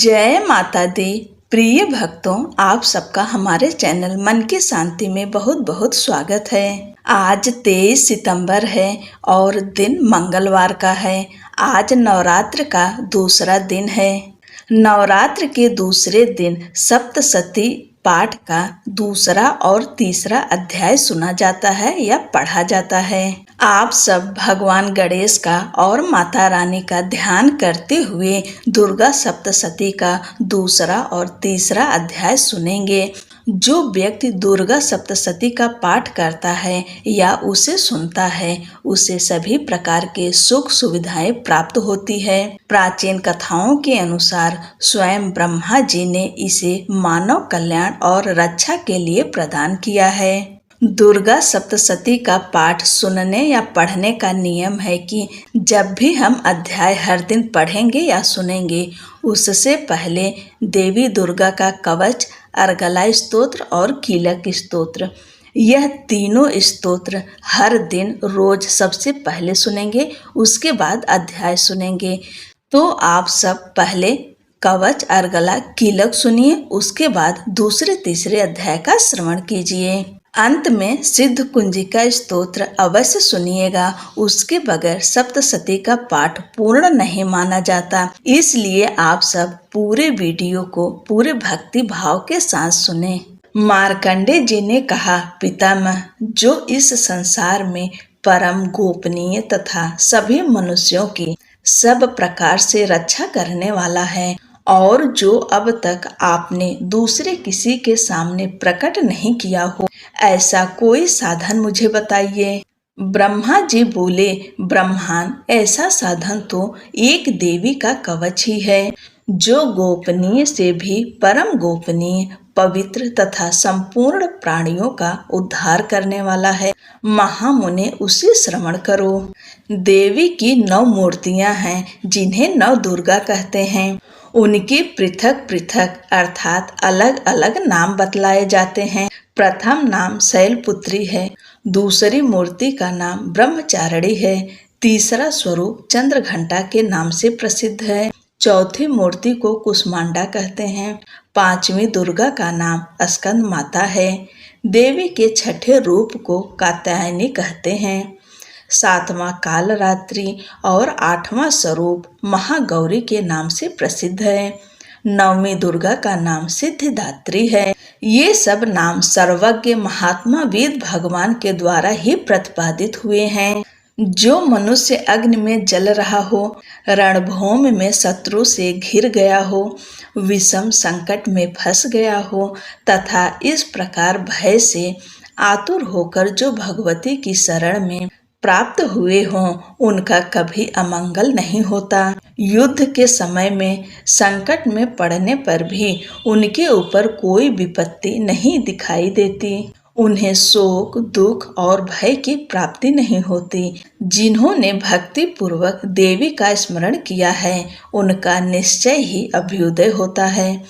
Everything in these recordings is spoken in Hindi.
जय माता दी। प्रिय भक्तों, आप सबका हमारे चैनल मन की शांति में बहुत बहुत स्वागत है। आज 23 सितंबर है और दिन मंगलवार का है। आज नवरात्र का दूसरा दिन है। नवरात्र के दूसरे दिन सप्तशती पाठ का दूसरा और तीसरा अध्याय सुना जाता है या पढ़ा जाता है। आप सब भगवान गणेश का और माता रानी का ध्यान करते हुए दुर्गा सप्तशती का दूसरा और तीसरा अध्याय सुनेंगे। जो व्यक्ति दुर्गा सप्तशती का पाठ करता है या उसे सुनता है, उसे सभी प्रकार के सुख सुविधाएं प्राप्त होती है। प्राचीन कथाओं के अनुसार स्वयं ब्रह्मा जी ने इसे मानव कल्याण और रक्षा के लिए प्रदान किया है। दुर्गा सप्तशती का पाठ सुनने या पढ़ने का नियम है कि जब भी हम अध्याय हर दिन पढ़ेंगे या सुनेंगे, उससे पहले देवी दुर्गा का कवच, अर्गला स्तोत्र और कीलक स्तोत्र, यह तीनों स्तोत्र हर दिन रोज सबसे पहले सुनेंगे। उसके बाद अध्याय सुनेंगे। तो आप सब पहले कवच, अर्गला, कीलक सुनिए, उसके बाद दूसरे तीसरे अध्याय का श्रवण कीजिए। अंत में सिद्ध कुंजिका स्तोत्र अवश्य सुनिएगा। उसके बगैर सप्तशती का पाठ पूर्ण नहीं माना जाता। इसलिए आप सब पूरे वीडियो को पूरे भक्ति भाव के साथ सुने। मार्कंडे जी ने कहा, पितामह, जो इस संसार में परम गोपनीय तथा सभी मनुष्यों की सब प्रकार से रक्षा करने वाला है और जो अब तक आपने दूसरे किसी के सामने प्रकट नहीं किया हो, ऐसा कोई साधन मुझे बताइए। ब्रह्मा जी बोले, ब्रह्मान, ऐसा साधन तो एक देवी का कवच ही है, जो गोपनीय से भी परम गोपनीय, पवित्र तथा संपूर्ण प्राणियों का उद्धार करने वाला है। महामुने उसे श्रवण करो। देवी की 9 मूर्तियां हैं, जिन्हें 9 दुर्गा कहते हैं। उनके पृथक पृथक अर्थात अलग अलग नाम बतलाए जाते हैं। प्रथम नाम शैलपुत्री है, दूसरी मूर्ति का नाम ब्रह्मचारिणी है, तीसरा स्वरूप चंद्रघंटा के नाम से प्रसिद्ध है, चौथी मूर्ति को कुष्मांडा कहते हैं, पांचवी दुर्गा का नाम स्कंद माता है, देवी के छठे रूप को कात्यायनी कहते हैं, सातवां कालरात्रि और आठवां स्वरूप महागौरी के नाम से प्रसिद्ध है, नवमी दुर्गा का नाम सिद्धिदात्री है। ये सब नाम सर्वज्ञ महात्मा वेद भगवान के द्वारा ही प्रतिपादित हुए हैं। जो मनुष्य अग्नि में जल रहा हो, रणभूमि में शत्रु से घिर गया हो, विषम संकट में फंस गया हो तथा इस प्रकार भय से आतुर होकर जो भगवती की शरण में प्राप्त हुए हों, उनका कभी अमंगल नहीं होता। युद्ध के समय में संकट में पड़ने पर भी उनके ऊपर कोई विपत्ति नहीं दिखाई देती। उन्हें शोक, दुख और भय की प्राप्ति नहीं होती। जिन्होंने भक्ति पूर्वक देवी का स्मरण किया है, उनका निश्चय ही अभ्युदय होता है।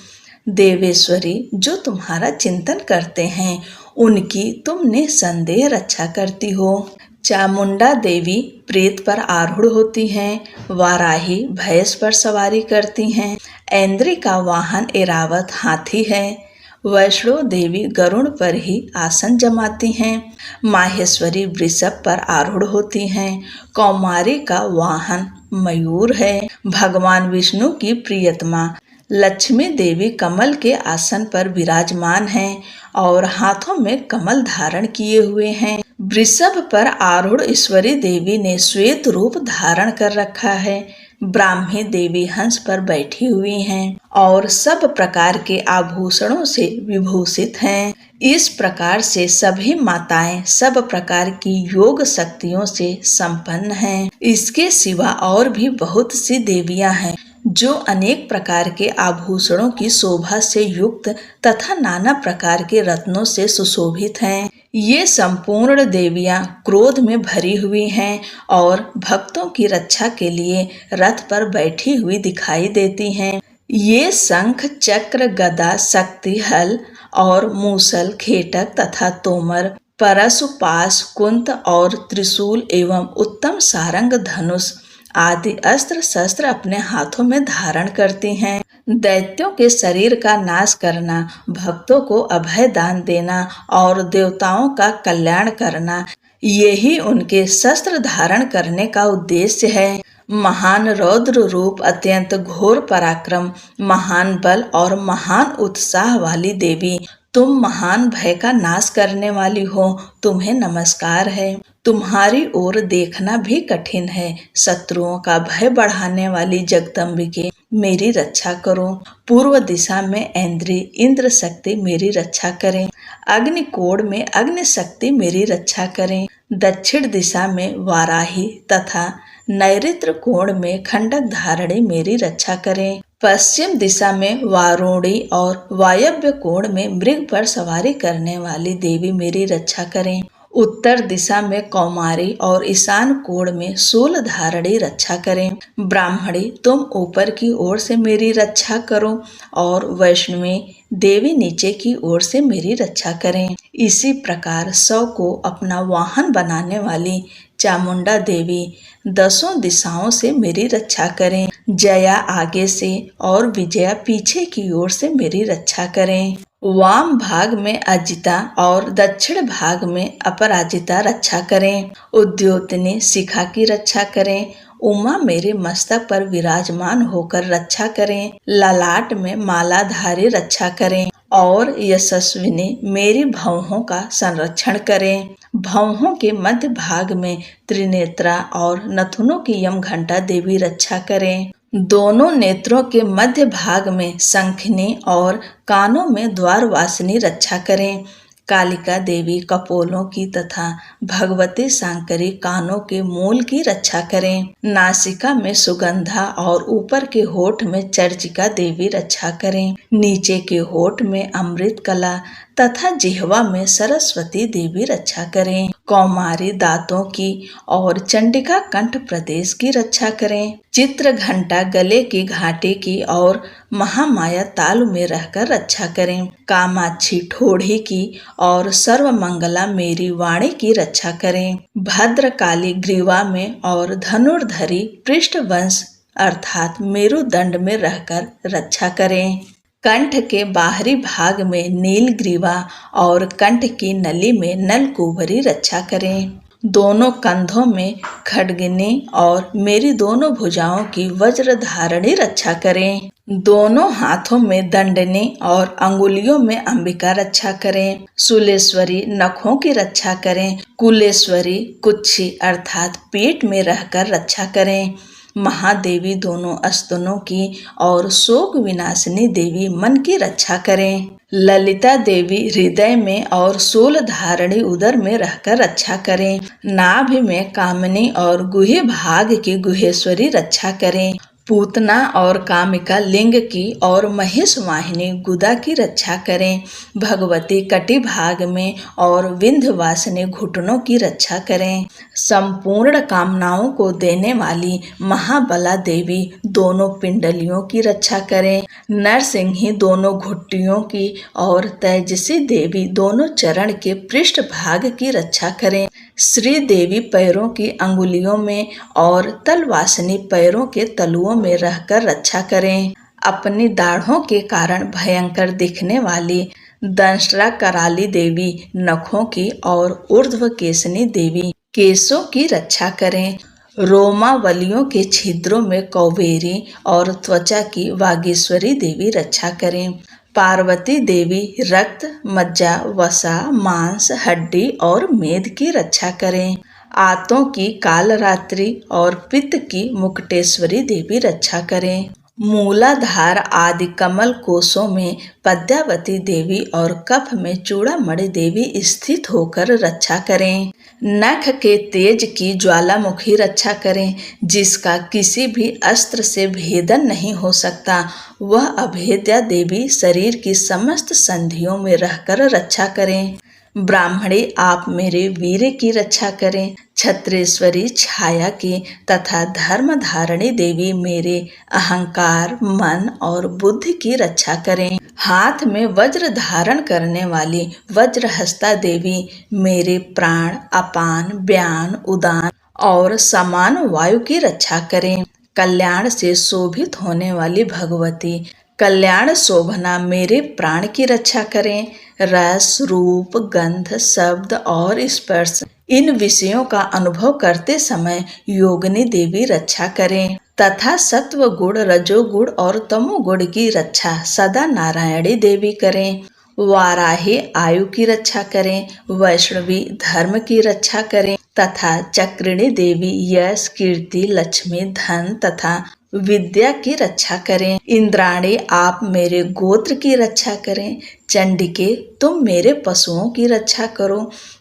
देवेश्वरी, जो तुम्हारा चिंतन करते हैं, उनकी तुम निसंदेह रक्षा करती हो। चामुंडा देवी प्रेत पर आरूढ़ होती हैं, वाराही भैंस पर सवारी करती हैं, ऐन्द्री का वाहन ऐरावत हाथी है, वैष्णो देवी गरुड़ पर ही आसन जमाती हैं, माहेश्वरी वृषभ पर आरूढ़ होती हैं, कौमारी का वाहन मयूर है, भगवान विष्णु की प्रियतमा लक्ष्मी देवी कमल के आसन पर विराजमान हैं और हाथों में कमल धारण किए हुए हैं। वृषभ पर आरूढ़ ईश्वरी देवी ने श्वेत रूप धारण कर रखा है। ब्राह्मी देवी हंस पर बैठी हुई हैं और सब प्रकार के आभूषणों से विभूषित हैं। इस प्रकार से सभी माताएं सब प्रकार की योग शक्तियों से संपन्न हैं। इसके सिवा और भी बहुत सी देवियां हैं, जो अनेक प्रकार के आभूषणों की शोभा से युक्त तथा नाना प्रकार के रत्नों से सुशोभित हैं। ये संपूर्ण देवियां क्रोध में भरी हुई हैं और भक्तों की रक्षा के लिए रथ पर बैठी हुई दिखाई देती हैं। ये शंख, चक्र, गदा, शक्ति, हल और मूसल, खेटक तथा तोमर, परशु, पाश, कुंत और त्रिशूल एवं उत्तम सारंग, धनुष आदि अस्त्र शस्त्र अपने हाथों में धारण करती हैं। दैत्यों के शरीर का नाश करना, भक्तों को अभय दान देना और देवताओं का कल्याण करना, यही उनके शस्त्र धारण करने का उद्देश्य है। महान रौद्र रूप, अत्यंत घोर पराक्रम, महान बल और महान उत्साह वाली देवी, तुम महान भय का नाश करने वाली हो, तुम्हें नमस्कार है। तुम्हारी ओर देखना भी कठिन है। शत्रुओं का भय बढ़ाने वाली जगदम्बिके, मेरी रक्षा करो। पूर्व दिशा में ऐन्द्री, इंद्र शक्ति मेरी रक्षा करें। अग्निकोण में अग्नि शक्ति मेरी रक्षा करें। दक्षिण दिशा में वाराही तथा नैऋत्य कोण में खंडक धारणी मेरी रक्षा करें। पश्चिम दिशा में वारुणी और वायव्य कोण में मृग पर सवारी करने वाली देवी मेरी रक्षा करें। उत्तर दिशा में कौमारी और ईशान कोण में शूल धारणी रक्षा करें। ब्राह्मणी, तुम ऊपर की ओर से मेरी रक्षा करो और वैष्णवी देवी नीचे की ओर से मेरी रक्षा करें। इसी प्रकार 100 को अपना वाहन बनाने वाली चामुंडा देवी 10 दिशाओं से मेरी रक्षा करें। जया आगे से और विजया पीछे की ओर से मेरी रक्षा करें। वाम भाग में अजिता और दक्षिण भाग में अपराजिता रक्षा करें। उद्योतनी शिखा की रक्षा करें। उमा मेरे मस्तक पर विराजमान होकर रक्षा करें। ललाट में मालाधारी रक्षा करें और यशस्विनी मेरी भौहों का संरक्षण करें। भौहों के मध्य भाग में त्रिनेत्रा और नथुनों की यमघंटा देवी रक्षा करें। दोनों नेत्रों के मध्य भाग में शंखिनी और कानों में द्वारवासिनी रक्षा करें। कालिका देवी कपोलों की तथा भगवती शांकरी कानों के मूल की रक्षा करें। नासिका में सुगंधा और ऊपर के होठ में चर्चिका देवी रक्षा करें। नीचे के होठ में अमृत कला तथा जिह्वा में सरस्वती देवी रक्षा करें। कौमारी दांतों की और चंडिका कंठ प्रदेश की रक्षा करें। चित्र घंटा गले की घाटी की और महामाया तालु में रहकर रक्षा करें। कामाक्षी ठोड़ी की और सर्वमंगला मेरी वाणी की रक्षा करें। भद्रकाली ग्रीवा में और धनुर्धरी पृष्ठवंश अर्थात मेरुदंड में रहकर रक्षा करें। कंठ के बाहरी भाग में नील ग्रीवा और कंठ की नली में नलकुबरी रक्षा करें। दोनों कंधों में खड्गिनी और मेरी दोनों भुजाओं की वज्र धारणी रक्षा करें। दोनों हाथों में दंडनी और अंगुलियों में अंबिका रक्षा करें। शूलेश्वरी नखों की रक्षा करें। कुलेश्वरी कुच्छी अर्थात पेट में रहकर रक्षा करें। महादेवी दोनों स्तनों की और शोक विनाशिनी देवी मन की रक्षा करें। ललिता देवी हृदय में और शूल धारणी उदर में रहकर रक्षा करें। नाभि में कामिनी और गुहे भाग की गुहेश्वरी रक्षा करें। पूतना और कामिका लिंग की और महेश वाहिनी गुदा की रक्षा करें। भगवती कटि भाग में और विंध्यवासिनी घुटनों की रक्षा करें। संपूर्ण कामनाओं को देने वाली महाबला देवी दोनों पिंडलियों की रक्षा करें। नरसिंही दोनों घुट्टियों की और तेजसी देवी दोनों चरण के पृष्ठ भाग की रक्षा करें। श्री देवी पैरों की अंगुलियों में और तलवासिनी पैरों के तलुओं में रहकर रक्षा करें। अपनी दाढ़ों के कारण भयंकर दिखने वाली दंष्ट्रा कराली देवी नखों की और ऊर्ध्व केशनी देवी केशों की रक्षा करें। रोमावलियों के छिद्रों में कौबेरी और त्वचा की वागीश्वरी देवी रक्षा करें। पार्वती देवी रक्त, मज्जा, वसा, मांस, हड्डी और मेद की रक्षा करें। आंतों की कालरात्रि और पित्त की मुकुटेश्वरी देवी रक्षा करें। मूलाधार आदि कमल कोशों में पद्यावती देवी और कफ में चूड़ामणि देवी स्थित होकर रक्षा करें। नख के तेज की ज्वालामुखी रक्षा करें, जिसका किसी भी अस्त्र से भेदन नहीं हो सकता। वह अभेद्या देवी शरीर की समस्त संधियों में रहकर रक्षा करें। ब्राह्मणी आप मेरे वीर की रक्षा करें। छत्रेश्वरी छाया की तथा धर्म धारणी देवी मेरे अहंकार, मन और बुद्धि की रक्षा करें। हाथ में वज्र धारण करने वाली वज्रहस्ता देवी मेरे प्राण, अपान, व्यान, उदान और समान वायु की रक्षा करें। कल्याण से शोभित होने वाली भगवती कल्याण शोभना मेरे प्राण की रक्षा करें। रस, रूप, गंध, शब्द और स्पर्श, इन विषयों का अनुभव करते समय योगिनी देवी रक्षा करें तथा सत्व गुण, रजोगुण और तमोगुण की रक्षा सदा नारायणी देवी करें। वाराही आयु की रक्षा करें, वैष्णवी धर्म की रक्षा करें तथा चक्रिणी देवी यश, कीर्ति, लक्ष्मी, धन तथा विद्या की रक्षा करें। इंद्राणी आप मेरे गोत्र की रक्षा करें। चंडिके तुम मेरे पशुओं की रक्षा करो।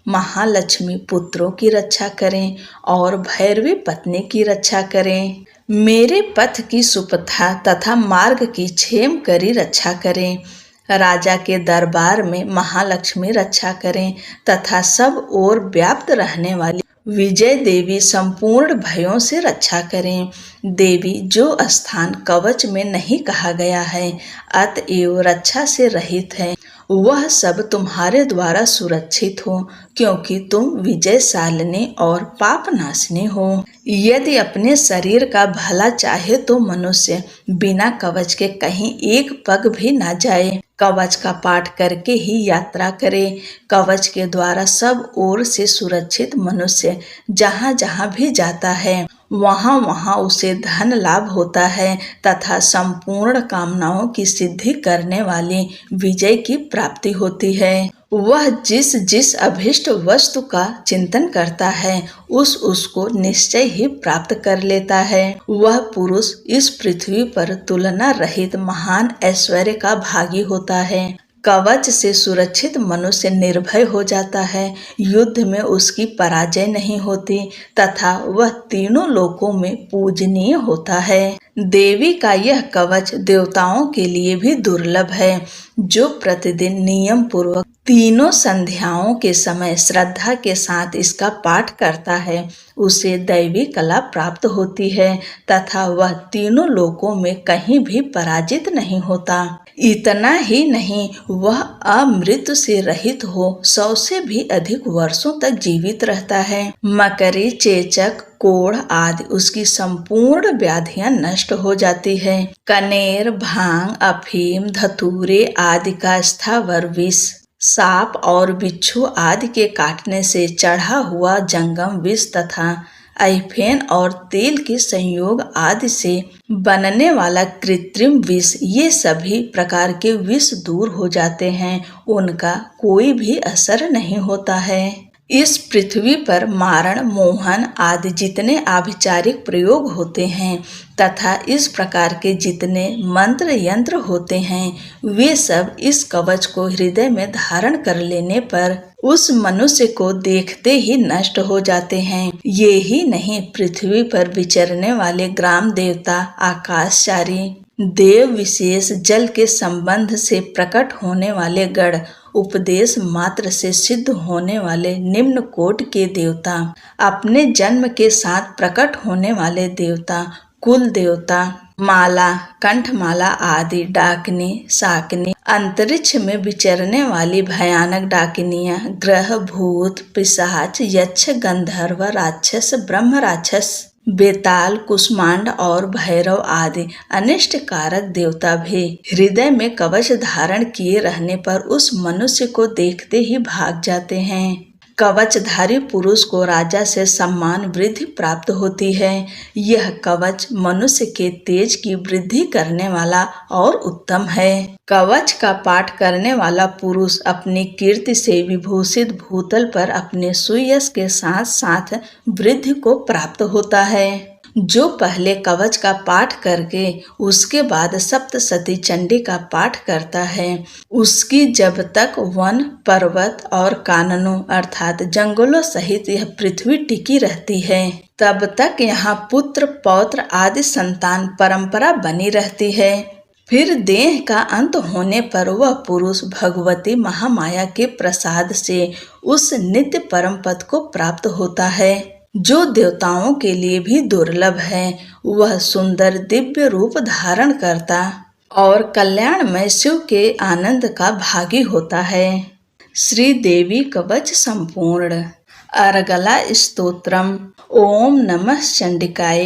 महालक्ष्मी पुत्रों की रक्षा करें और भैरवी पत्नी की रक्षा करें। मेरे पथ की सुपथा तथा मार्ग की क्षेम करी रक्षा करें। राजा के दरबार में महालक्ष्मी रक्षा करें तथा सब ओर व्याप्त रहने वाली विजय देवी संपूर्ण भयों से रक्षा करें। देवी जो स्थान कवच में नहीं कहा गया है अतएव रक्षा से रहित है, वह सब तुम्हारे द्वारा सुरक्षित हो, क्योंकि तुम विजयशालिनी और पापनाशिनी हो। यदि अपने शरीर का भला चाहे तो मनुष्य बिना कवच के कहीं एक पग भी ना जाए। कवच का पाठ करके ही यात्रा करे। कवच के द्वारा सब ओर से सुरक्षित मनुष्य जहाँ जहाँ भी जाता है वहाँ वहाँ उसे धन लाभ होता है तथा संपूर्ण कामनाओं की सिद्धि करने वाली विजय की प्राप्ति होती है। वह जिस जिस अभिष्ट वस्तु का चिंतन करता है उसको निश्चय ही प्राप्त कर लेता है। वह पुरुष इस पृथ्वी पर तुलना रहित महान ऐश्वर्य का भागी होता है। कवच से सुरक्षित मनुष्य निर्भय हो जाता है। युद्ध में उसकी पराजय नहीं होती तथा वह तीनों लोकों में पूजनीय होता है। देवी का यह कवच देवताओं के लिए भी दुर्लभ है। जो प्रतिदिन नियम पूर्वक तीनों संध्याओं के समय श्रद्धा के साथ इसका पाठ करता है उसे दैवी कला प्राप्त होती है तथा वह तीनों लोकों में कहीं भी पराजित नहीं होता। इतना ही नहीं, वह अमृत से रहित हो 100 से भी अधिक वर्षों तक जीवित रहता है। मकरी, चेचक, कोढ़ आदि उसकी संपूर्ण व्याधियां नष्ट हो जाती है। कनेर, भांग, अफीम, धतूरे आदि का स्थावर विष, सांप और बिच्छू आदि के काटने से चढ़ा हुआ जंगम विष तथा अहिफेन और तेल के संयोग आदि से बनने वाला कृत्रिम विष, ये सभी प्रकार के विष दूर हो जाते हैं, उनका कोई भी असर नहीं होता है। इस पृथ्वी पर मारण, मोहन आदि जितने आभिचारिक प्रयोग होते हैं तथा इस प्रकार के जितने मंत्र यंत्र होते हैं वे सब इस कवच को हृदय में धारण कर लेने पर उस मनुष्य को देखते ही नष्ट हो जाते हैं। ये ही नहीं, पृथ्वी पर विचरने वाले ग्राम देवता, आकाशचारी देव, विशेष जल के संबंध से प्रकट होने वाले गण, उपदेश मात्र से सिद्ध होने वाले निम्न कोटि के देवता, अपने जन्म के साथ प्रकट होने वाले देवता, कुल देवता, माला, कंठमाला आदि डाकिनी, शाकिनी, अंतरिक्ष में विचरने वाली भयानक डाकिनियां, ग्रह, भूत, पिशाच, यक्ष, गंधर्व, राक्षस, ब्रह्म राक्षस, बेताल, कुष्मांड और भैरव आदि अनिष्ट कारक देवता भी हृदय में कवच धारण किए रहने पर उस मनुष्य को देखते ही भाग जाते हैं। कवचधारी पुरुष को राजा से सम्मान वृद्धि प्राप्त होती है। यह कवच मनुष्य के तेज की वृद्धि करने वाला और उत्तम है। कवच का पाठ करने वाला पुरुष अपनी कीर्ति से विभूषित भूतल पर अपने सुयश के साथ साथ वृद्धि को प्राप्त होता है। जो पहले कवच का पाठ करके उसके बाद सप्तशती चंडी का पाठ करता है उसकी जब तक वन, पर्वत और काननों अर्थात जंगलों सहित यह पृथ्वी टिकी रहती है तब तक यहाँ पुत्र, पौत्र आदि संतान परंपरा बनी रहती है। फिर देह का अंत होने पर वह पुरुष भगवती महामाया के प्रसाद से उस नित्य परम पद को प्राप्त होता है जो देवताओं के लिए भी दुर्लभ है। वह सुंदर दिव्य रूप धारण करता और कल्याणमय शिव के आनंद का भागी होता है। श्री देवी कवच संपूर्ण। अर्गला स्तोत्रम। ओम नमः चंडिकाय।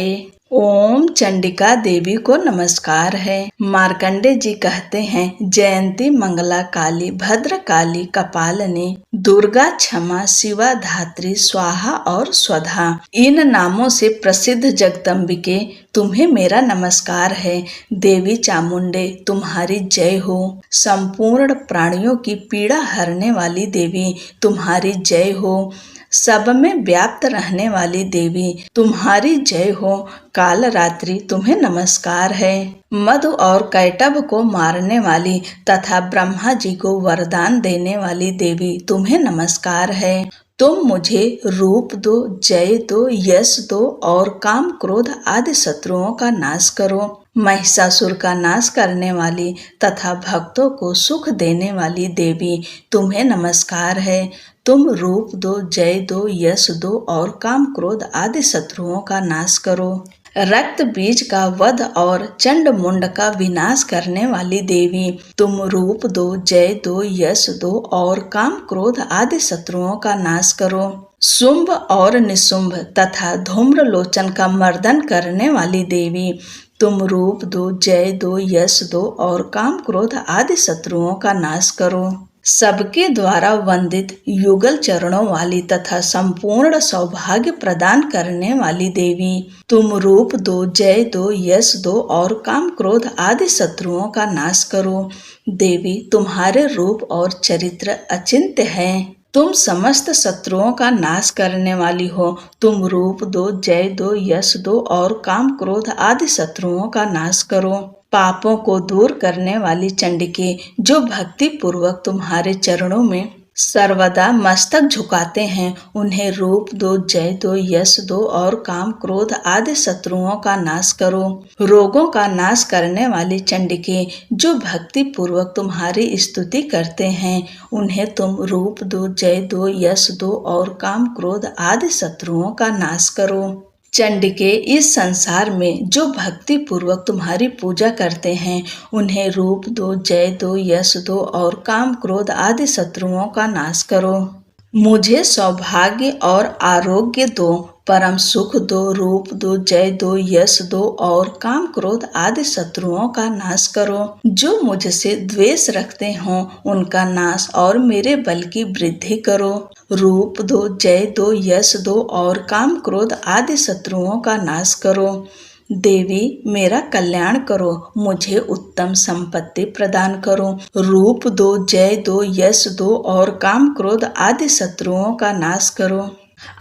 ओम चंडिका देवी को नमस्कार है। मार्कंडे जी कहते हैं, जयंती मंगला काली भद्र काली कपालनी दुर्गा क्षमा शिवा धात्री स्वाहा और स्वधा, इन नामों से प्रसिद्ध जगदम्बिके तुम्हें मेरा नमस्कार है। देवी चामुंडे तुम्हारी जय हो। संपूर्ण प्राणियों की पीड़ा हरने वाली देवी तुम्हारी जय हो। सब में व्याप्त रहने वाली देवी तुम्हारी जय हो। काल रात्रि तुम्हें नमस्कार है। मधु और कैटभ को मारने वाली तथा ब्रह्मा जी को वरदान देने वाली देवी तुम्हें नमस्कार है। तुम मुझे रूप दो, जय दो, यश दो और काम क्रोध आदि शत्रुओं का नाश करो। महिषासुर का नाश करने वाली तथा भक्तों को सुख देने वाली देवी तुम्हें नमस्कार है। तुम रूप दो, जय दो, यश दो और काम क्रोध आदि शत्रुओं का नाश करो। रक्त बीज का वध और चंड मुंड का विनाश करने वाली देवी तुम रूप दो, जय दो, यश दो और काम क्रोध आदि शत्रुओं का नाश करो। शुंभ और निशुंभ तथा धूम्रलोचन का मर्दन करने वाली देवी तुम रूप दो, जय दो, यश दो और काम क्रोध आदि शत्रुओं का नाश करो। सबके द्वारा वंदित युगल चरणों वाली तथा संपूर्ण सौभाग्य प्रदान करने वाली देवी तुम रूप दो, जय दो, यश दो और काम क्रोध आदि शत्रुओं का नाश करो। देवी तुम्हारे रूप और चरित्र अचिंत्य है। तुम समस्त शत्रुओं का नाश करने वाली हो। तुम रूप दो, जय दो, यश दो और काम क्रोध आदि शत्रुओं का नाश करो। पापों को दूर करने वाली चंडिके, जो भक्ति पूर्वक तुम्हारे चरणों में सर्वदा मस्तक झुकाते हैं, उन्हें रूप दो, जय दो, यश दो और काम क्रोध आदि शत्रुओं का नाश करो। रोगों का नाश करने वाली चंडिके, जो भक्ति पूर्वक तुम्हारी स्तुति करते हैं, उन्हें तुम रूप दो, जय दो, यश दो और काम क्रोध आदि शत्रुओं का नाश करो। चंडिके, इस संसार में जो भक्ति पूर्वक तुम्हारी पूजा करते हैं, उन्हें रूप दो, जय दो, यश दो और काम क्रोध आदि शत्रुओं का नाश करो। मुझे सौभाग्य और आरोग्य दो, परम सुख दो, रूप दो, जय दो, यश दो और काम क्रोध आदि शत्रुओं का नाश करो। जो मुझसे द्वेष रखते हों, उनका नाश और मेरे बल की वृद्धि करो। रूप दो, जय दो, यश दो और काम क्रोध आदि शत्रुओं का नाश करो। देवी, मेरा कल्याण करो, मुझे उत्तम संपत्ति प्रदान करो। रूप दो, जय दो, यश दो और काम क्रोध आदि शत्रुओं का नाश करो।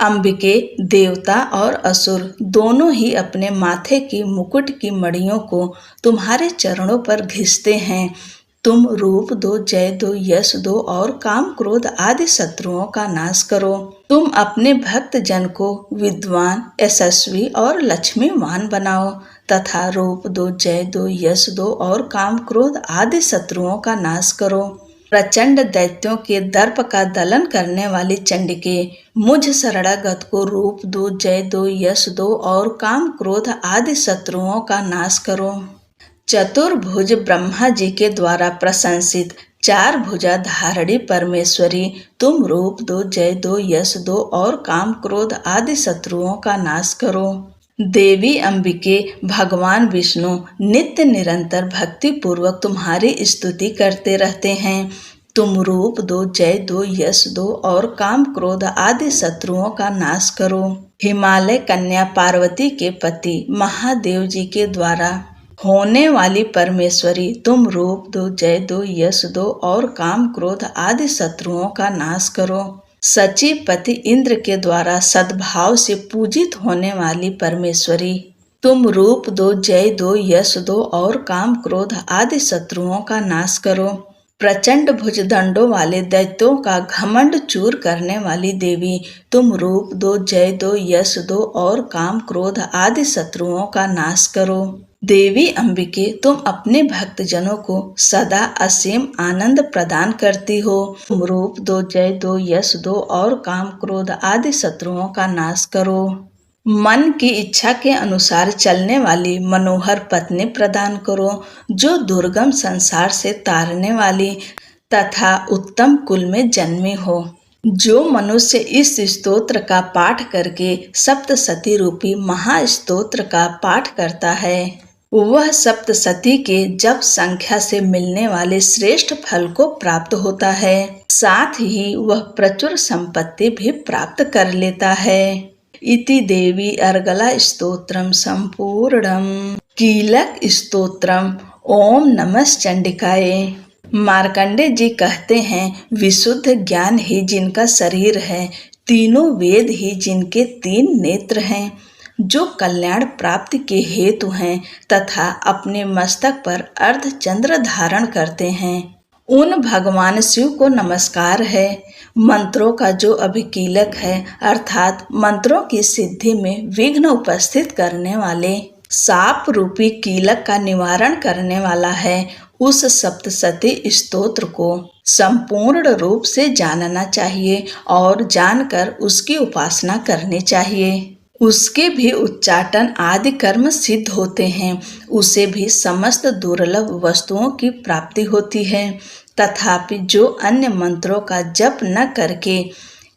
अंबिके, देवता और असुर दोनों ही अपने माथे की मुकुट की मड़ियों को तुम्हारे चरणों पर घिसते हैं। तुम रूप दो, जय दो, यश दो और काम क्रोध आदि शत्रुओं का नाश करो। तुम अपने भक्त जन को विद्वान, यशस्वी और लक्ष्मीवान बनाओ तथा रूप दो, जय दो, यश दो और काम क्रोध आदि शत्रुओं का नाश करो। प्रचंड दैत्यों के दर्प का दलन करने वाली चंडिके, मुझ शरणागत को रूप दो, जय दो, यश दो और काम क्रोध आदि शत्रुओं का नाश करो। चतुर्भुज ब्रह्मा जी के द्वारा प्रशंसित चार भुजा धारणी परमेश्वरी, तुम रूप दो, जय दो, यश दो और काम क्रोध आदि शत्रुओं का नाश करो। देवी अंबिके, भगवान विष्णु नित्य निरंतर भक्ति पूर्वक तुम्हारी स्तुति करते रहते हैं। तुम रूप दो, जय दो, यश दो और काम क्रोध आदि शत्रुओं का नाश करो। हिमालय कन्या पार्वती के पति महादेव जी के द्वारा होने वाली परमेश्वरी, तुम रूप दो, जय दो, यश दो और काम क्रोध आदि शत्रुओं का नाश करो। सचिपति इंद्र के द्वारा सद्भाव से पूजित होने वाली परमेश्वरी, तुम रूप दो, जय दो, यश दो और काम क्रोध आदि शत्रुओं का नाश करो। प्रचंड भुजदंडों वाले दैत्यों का घमंड चूर करने वाली देवी, तुम रूप दो, जय दो, यश दो और काम क्रोध आदि शत्रुओं का नाश करो। देवी अंबिके, तुम अपने भक्तजनों को सदा असीम आनंद प्रदान करती हो। तुम रूप दो, जय दो, यश दो और काम क्रोध आदि शत्रुओं का नाश करो। मन की इच्छा के अनुसार चलने वाली मनोहर पत्नी प्रदान करो, जो दुर्गम संसार से तारने वाली तथा उत्तम कुल में जन्मी हो। जो मनुष्य इस स्तोत्र का पाठ करके सप्तशती रूपी महास्तोत्र का पाठ करता है, वह सप्तशती के जप संख्या से मिलने वाले श्रेष्ठ फल को प्राप्त होता है। साथ ही वह प्रचुर संपत्ति भी प्राप्त कर लेता है। इति देवी अर्गला स्तोत्रम संपूर्णम। कीलक स्तोत्रम। ओम नमः चंडिकाय। मार्कंडे जी कहते हैं, विशुद्ध ज्ञान ही जिनका शरीर है, तीनों वेद ही जिनके तीन नेत्र हैं, जो कल्याण प्राप्ति के हेतु हैं तथा अपने मस्तक पर अर्ध चंद्र धारण करते हैं, उन भगवान शिव को नमस्कार है। मंत्रों का जो अभिकीलक है, अर्थात मंत्रों की सिद्धि में विघ्न उपस्थित करने वाले, साप रूपी कीलक का निवारण करने वाला है, उस सप्तशती स्तोत्र को संपूर्ण रूप से जानना चाहिए और जानकर उसकी उपासना करनी चाहिए। उसके भी उच्चाटन आदि कर्म सिद्ध होते हैं, उसे भी समस्त दुर्लभ वस्तुओं की प्राप्ति होती है। तथापि जो अन्य मंत्रों का जप न करके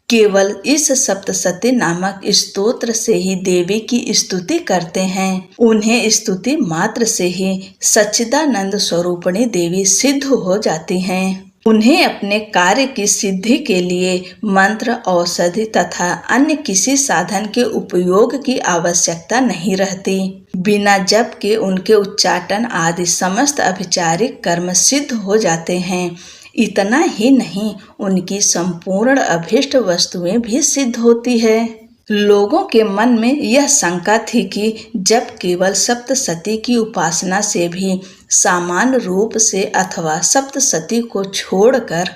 केवल इस सप्तशती नामक स्तोत्र से ही देवी की स्तुति करते हैं, उन्हें स्तुति मात्र से ही सच्चिदानंद स्वरूपिणी देवी सिद्ध हो जाती हैं। उन्हें अपने कार्य की सिद्धि के लिए मंत्र, औषधि तथा अन्य किसी साधन के उपयोग की आवश्यकता नहीं रहती। बिना जप के उनके उच्चाटन आदि समस्त अभिचारिक कर्म सिद्ध हो जाते हैं। इतना ही नहीं, उनकी संपूर्ण अभीष्ट वस्तुएं भी सिद्ध होती है। लोगों के मन में यह शंका थी कि जब केवल सप्तशती की उपासना से भी सामान्य रूप से अथवा सप्तशती को छोड़कर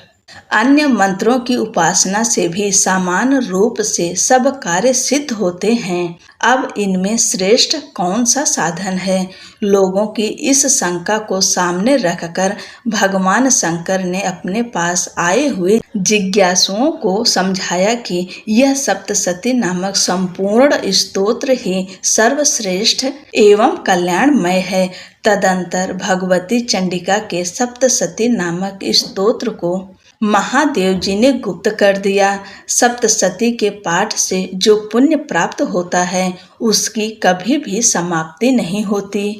अन्य मंत्रों की उपासना से भी सामान्य रूप से सब कार्य सिद्ध होते हैं, अब इनमें श्रेष्ठ कौन सा साधन है? लोगों की इस शंका को सामने रखकर भगवान शंकर ने अपने पास आए हुए जिज्ञासुओं को समझाया कि यह सप्तशती नामक संपूर्ण स्तोत्र ही सर्वश्रेष्ठ एवं कल्याणमय है। तदंतर भगवती चंडिका के सप्तशती नामक स्तोत्र को महादेव जी ने गुप्त कर दिया। सप्तशती के पाठ से जो पुण्य प्राप्त होता है, उसकी कभी भी समाप्ति नहीं होती,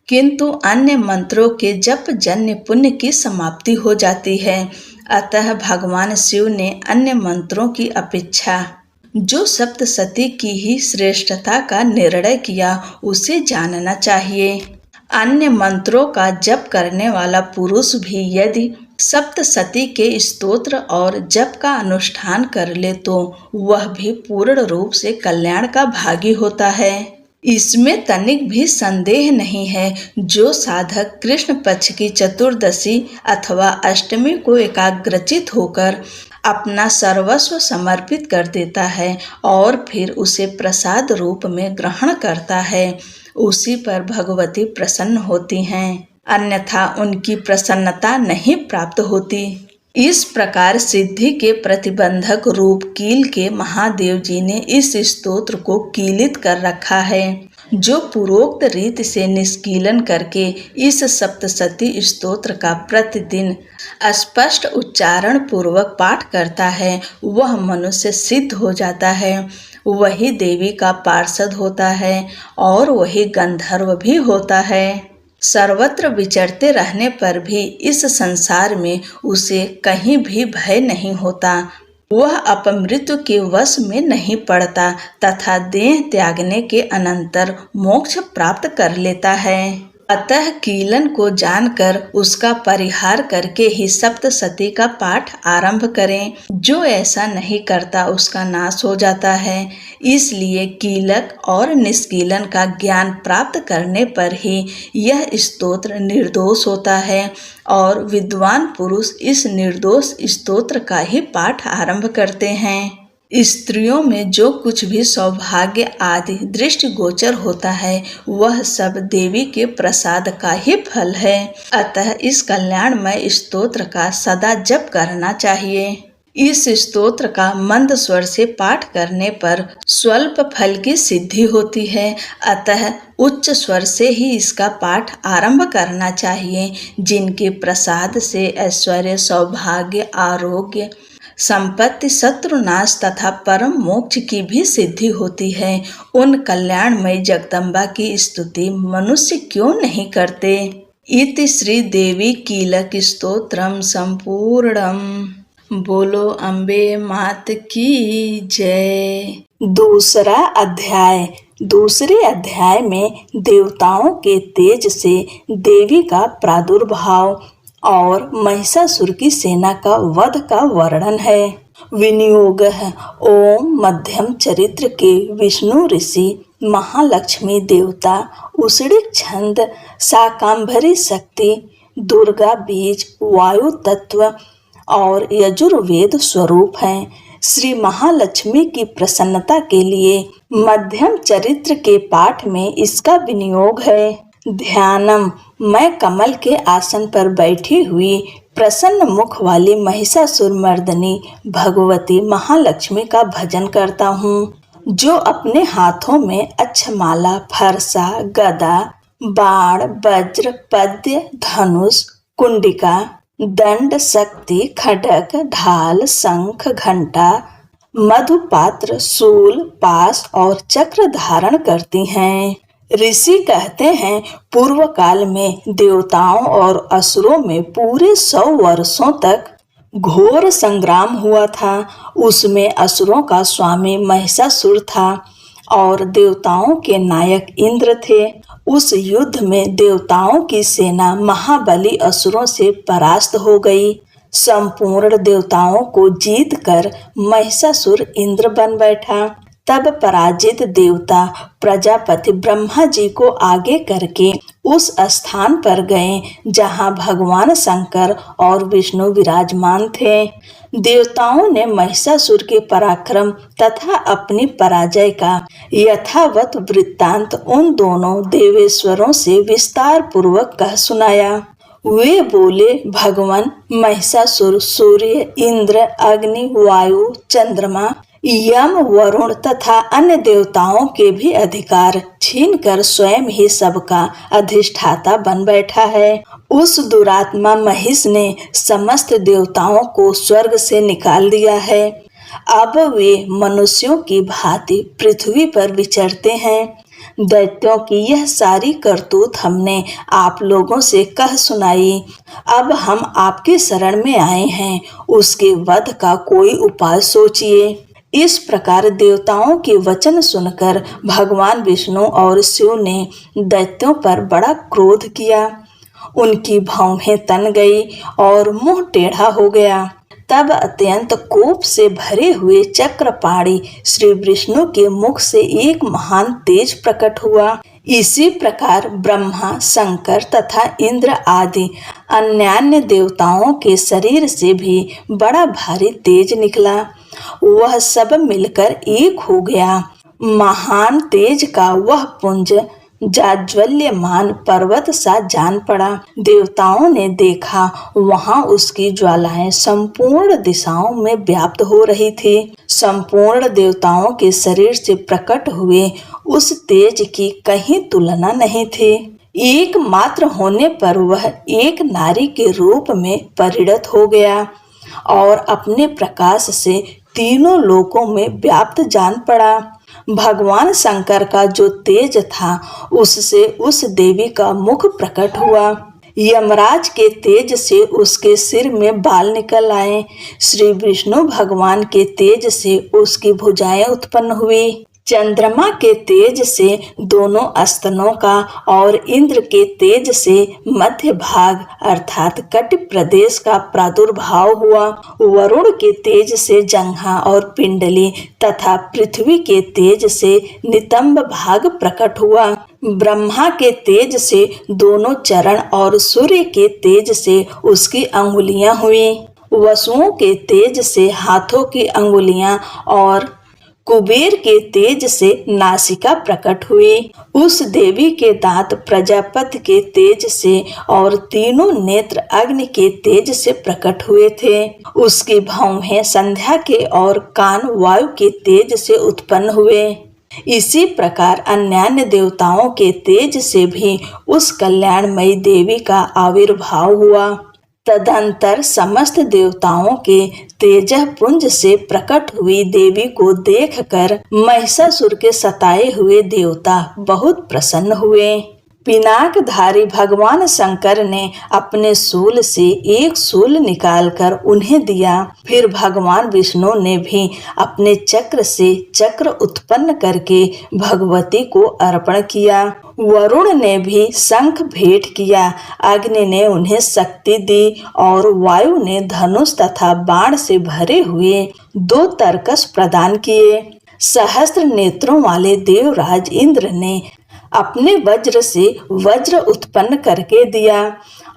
किंतु अन्य मंत्रों के जप जन्य पुण्य की समाप्ति हो जाती है। अतः भगवान शिव ने अन्य मंत्रों की अपेक्षा जो सप्तशती की ही श्रेष्ठता का निर्णय किया, उसे जानना चाहिए। अन्य मंत्रों का जप करने वाला पुरुष भी यदि सप्तशती के स्तोत्र और जप का अनुष्ठान कर ले, तो वह भी पूर्ण रूप से कल्याण का भागी होता है। इसमें तनिक भी संदेह नहीं है। जो साधक कृष्ण पक्ष की चतुर्दशी अथवा अष्टमी को एकाग्रचित होकर अपना सर्वस्व समर्पित कर देता है और फिर उसे प्रसाद रूप में ग्रहण करता है, उसी पर भगवती प्रसन्न होती हैं, अन्यथा उनकी प्रसन्नता नहीं प्राप्त होती। इस प्रकार सिद्धि के प्रतिबंधक रूप कील के महादेव जी ने इस स्तोत्र को कीलित कर रखा है। जो पूर्वोक्त रीति से निष्कीलन करके इस सप्तशती स्तोत्र का प्रतिदिन स्पष्ट उच्चारण पूर्वक पाठ करता है, वह मनुष्य सिद्ध हो जाता है, वही देवी का पार्षद होता है और वही गंधर्व भी होता है। सर्वत्र विचरते रहने पर भी इस संसार में उसे कहीं भी भय नहीं होता। वह अपमृत्यु के वश में नहीं पड़ता तथा देह त्यागने के अनंतर मोक्ष प्राप्त कर लेता है। अतः कीलन को जानकर उसका परिहार करके ही सप्तशती का पाठ आरंभ करें। जो ऐसा नहीं करता उसका नाश हो जाता है। इसलिए कीलक और निष्कीलन का ज्ञान प्राप्त करने पर ही यह स्तोत्र निर्दोष होता है और विद्वान पुरुष इस निर्दोष स्तोत्र का ही पाठ आरंभ करते हैं। स्त्रियों में जो कुछ भी सौभाग्य आदि दृष्टिगोचर होता है, वह सब देवी के प्रसाद का ही फल है। अतः इस कल्याणमय स्तोत्र का सदा जप करना चाहिए। इस स्तोत्र का मंद स्वर से पाठ करने पर स्वल्प फल की सिद्धि होती है। अतः उच्च स्वर से ही इसका पाठ आरंभ करना चाहिए। जिनके प्रसाद से ऐश्वर्य, सौभाग्य, आरोग्य, संपत्ति, शत्रुनाश तथा परम मोक्ष की भी सिद्धि होती है। उन कल्याणमयी जगदम्बा की स्तुति मनुष्य क्यों नहीं करते। इति श्री देवी कीलक स्तोत्रम संपूर्णम। बोलो अम्बे मात की जय। दूसरा अध्याय। दूसरे अध्याय में देवताओं के तेज से देवी का प्रादुर्भाव और महिषासुर की सेना का वध का वर्णन है। विनियोग है। ओम मध्यम चरित्र के विष्णु ऋषि, महालक्ष्मी देवता, उषणिक छंद, शाकांभरी शक्ति, दुर्गा बीज, वायु तत्व और यजुर्वेद स्वरूप हैं। श्री महालक्ष्मी की प्रसन्नता के लिए मध्यम चरित्र के पाठ में इसका विनियोग है। ध्यानम। मैं कमल के आसन पर बैठी हुई प्रसन्न मुख वाली महिषासुर मर्दनी भगवती महालक्ष्मी का भजन करता हूँ, जो अपने हाथों में अक्षमाला, फरसा, गदा, बाण, वज्र, पद्य, धनुष, कुंडिका, दंड, शक्ति, खड्ग, ढाल, शंख, घंटा, मधुपात्र, शूल, पास और चक्र धारण करती हैं। ऋषि कहते हैं, पूर्व काल में देवताओं और असुरों में पूरे 100 वर्षों तक घोर संग्राम हुआ था। उसमें असुरों का स्वामी महिषासुर था और देवताओं के नायक इंद्र थे। उस युद्ध में देवताओं की सेना महाबली असुरों से परास्त हो गई। संपूर्ण देवताओं को जीतकर महिषासुर इंद्र बन बैठा। तब पराजित देवता प्रजापति ब्रह्मा जी को आगे करके उस स्थान पर गए जहां भगवान शंकर और विष्णु विराजमान थे। देवताओं ने महिषासुर के पराक्रम तथा अपनी पराजय का यथावत वृत्तांत उन दोनों देवेश्वरों से विस्तार पूर्वक कह सुनाया। वे बोले, भगवान महिषासुर सूर्य, इंद्र, अग्नि, वायु, चंद्रमा, यम, वरुण तथा अन्य देवताओं के भी अधिकार छीनकर स्वयं ही सबका अधिष्ठाता बन बैठा है। उस दुरात्मा महिष ने समस्त देवताओं को स्वर्ग से निकाल दिया है। अब वे मनुष्यों की भांति पृथ्वी पर विचरते हैं। दैत्यों की यह सारी करतूत हमने आप लोगों से कह सुनाई। अब हम आपकी शरण में आए हैं, उसके वध का कोई उपाय सोचिए। इस प्रकार देवताओं के वचन सुनकर भगवान विष्णु और शिव ने दैत्यों पर बड़ा क्रोध किया। उनकी भौहें तन गई और मुंह टेढ़ा हो गया। तब अत्यंत कोप से भरे हुए चक्रपाणी श्री विष्णु के मुख से एक महान तेज प्रकट हुआ। इसी प्रकार ब्रह्मा, शंकर तथा इंद्र आदि अन्यान्य देवताओं के शरीर से भी बड़ा भारी तेज निकला। वह सब मिलकर एक हो गया। महान तेज का वह पुंज जाज्वल्यमान पर्वत सा जान पड़ा। देवताओं ने देखा, वहां उसकी ज्वालाएं संपूर्ण दिशाओं में व्याप्त हो रही थी। संपूर्ण देवताओं के शरीर से प्रकट हुए उस तेज की कहीं तुलना नहीं थी। एक मात्र होने पर वह एक नारी के रूप में परिणत हो गया और अपने प्रकाश से तीनों लोकों में व्याप्त जान पड़ा। भगवान शंकर का जो तेज था, उससे उस देवी का मुख प्रकट हुआ। यमराज के तेज से उसके सिर में बाल निकल आए। श्री विष्णु भगवान के तेज से उसकी भुजाएं उत्पन्न हुई। चंद्रमा के तेज से दोनों स्तनों का और इंद्र के तेज से मध्य भाग अर्थात कटि प्रदेश का प्रादुर्भाव हुआ। वरुण के तेज से जंघा और पिंडली तथा पृथ्वी के तेज से नितंब भाग प्रकट हुआ। ब्रह्मा के तेज से दोनों चरण और सूर्य के तेज से उसकी अंगुलियां हुई। वसुओं के तेज से हाथों की अंगुलियां और कुबेर के तेज से नासिका प्रकट हुई। उस देवी के दांत प्रजापति के तेज से और तीनों नेत्र अग्नि के तेज से प्रकट हुए थे। उसकी भौहें संध्या के और कान वायु के तेज से उत्पन्न हुए। इसी प्रकार अन्यान्य देवताओं के तेज से भी उस कल्याणमयी देवी का आविर्भाव हुआ। तदंतर समस्त देवताओं के तेजपुंज से प्रकट हुई देवी को देखकर महिषासुर के सताए हुए देवता बहुत प्रसन्न हुए। पिनाकधारी भगवान शंकर ने अपने शूल से एक शूल निकालकर उन्हें दिया। फिर भगवान विष्णु ने भी अपने चक्र से चक्र उत्पन्न करके भगवती को अर्पण किया। वरुण ने भी शंख भेंट किया। अग्नि ने उन्हें शक्ति दी और वायु ने धनुष तथा बाण से भरे हुए 2 तरकस प्रदान किए। सहस्त्र नेत्रों वाले देवराज इंद्र ने अपने वज्र से वज्र उत्पन्न करके दिया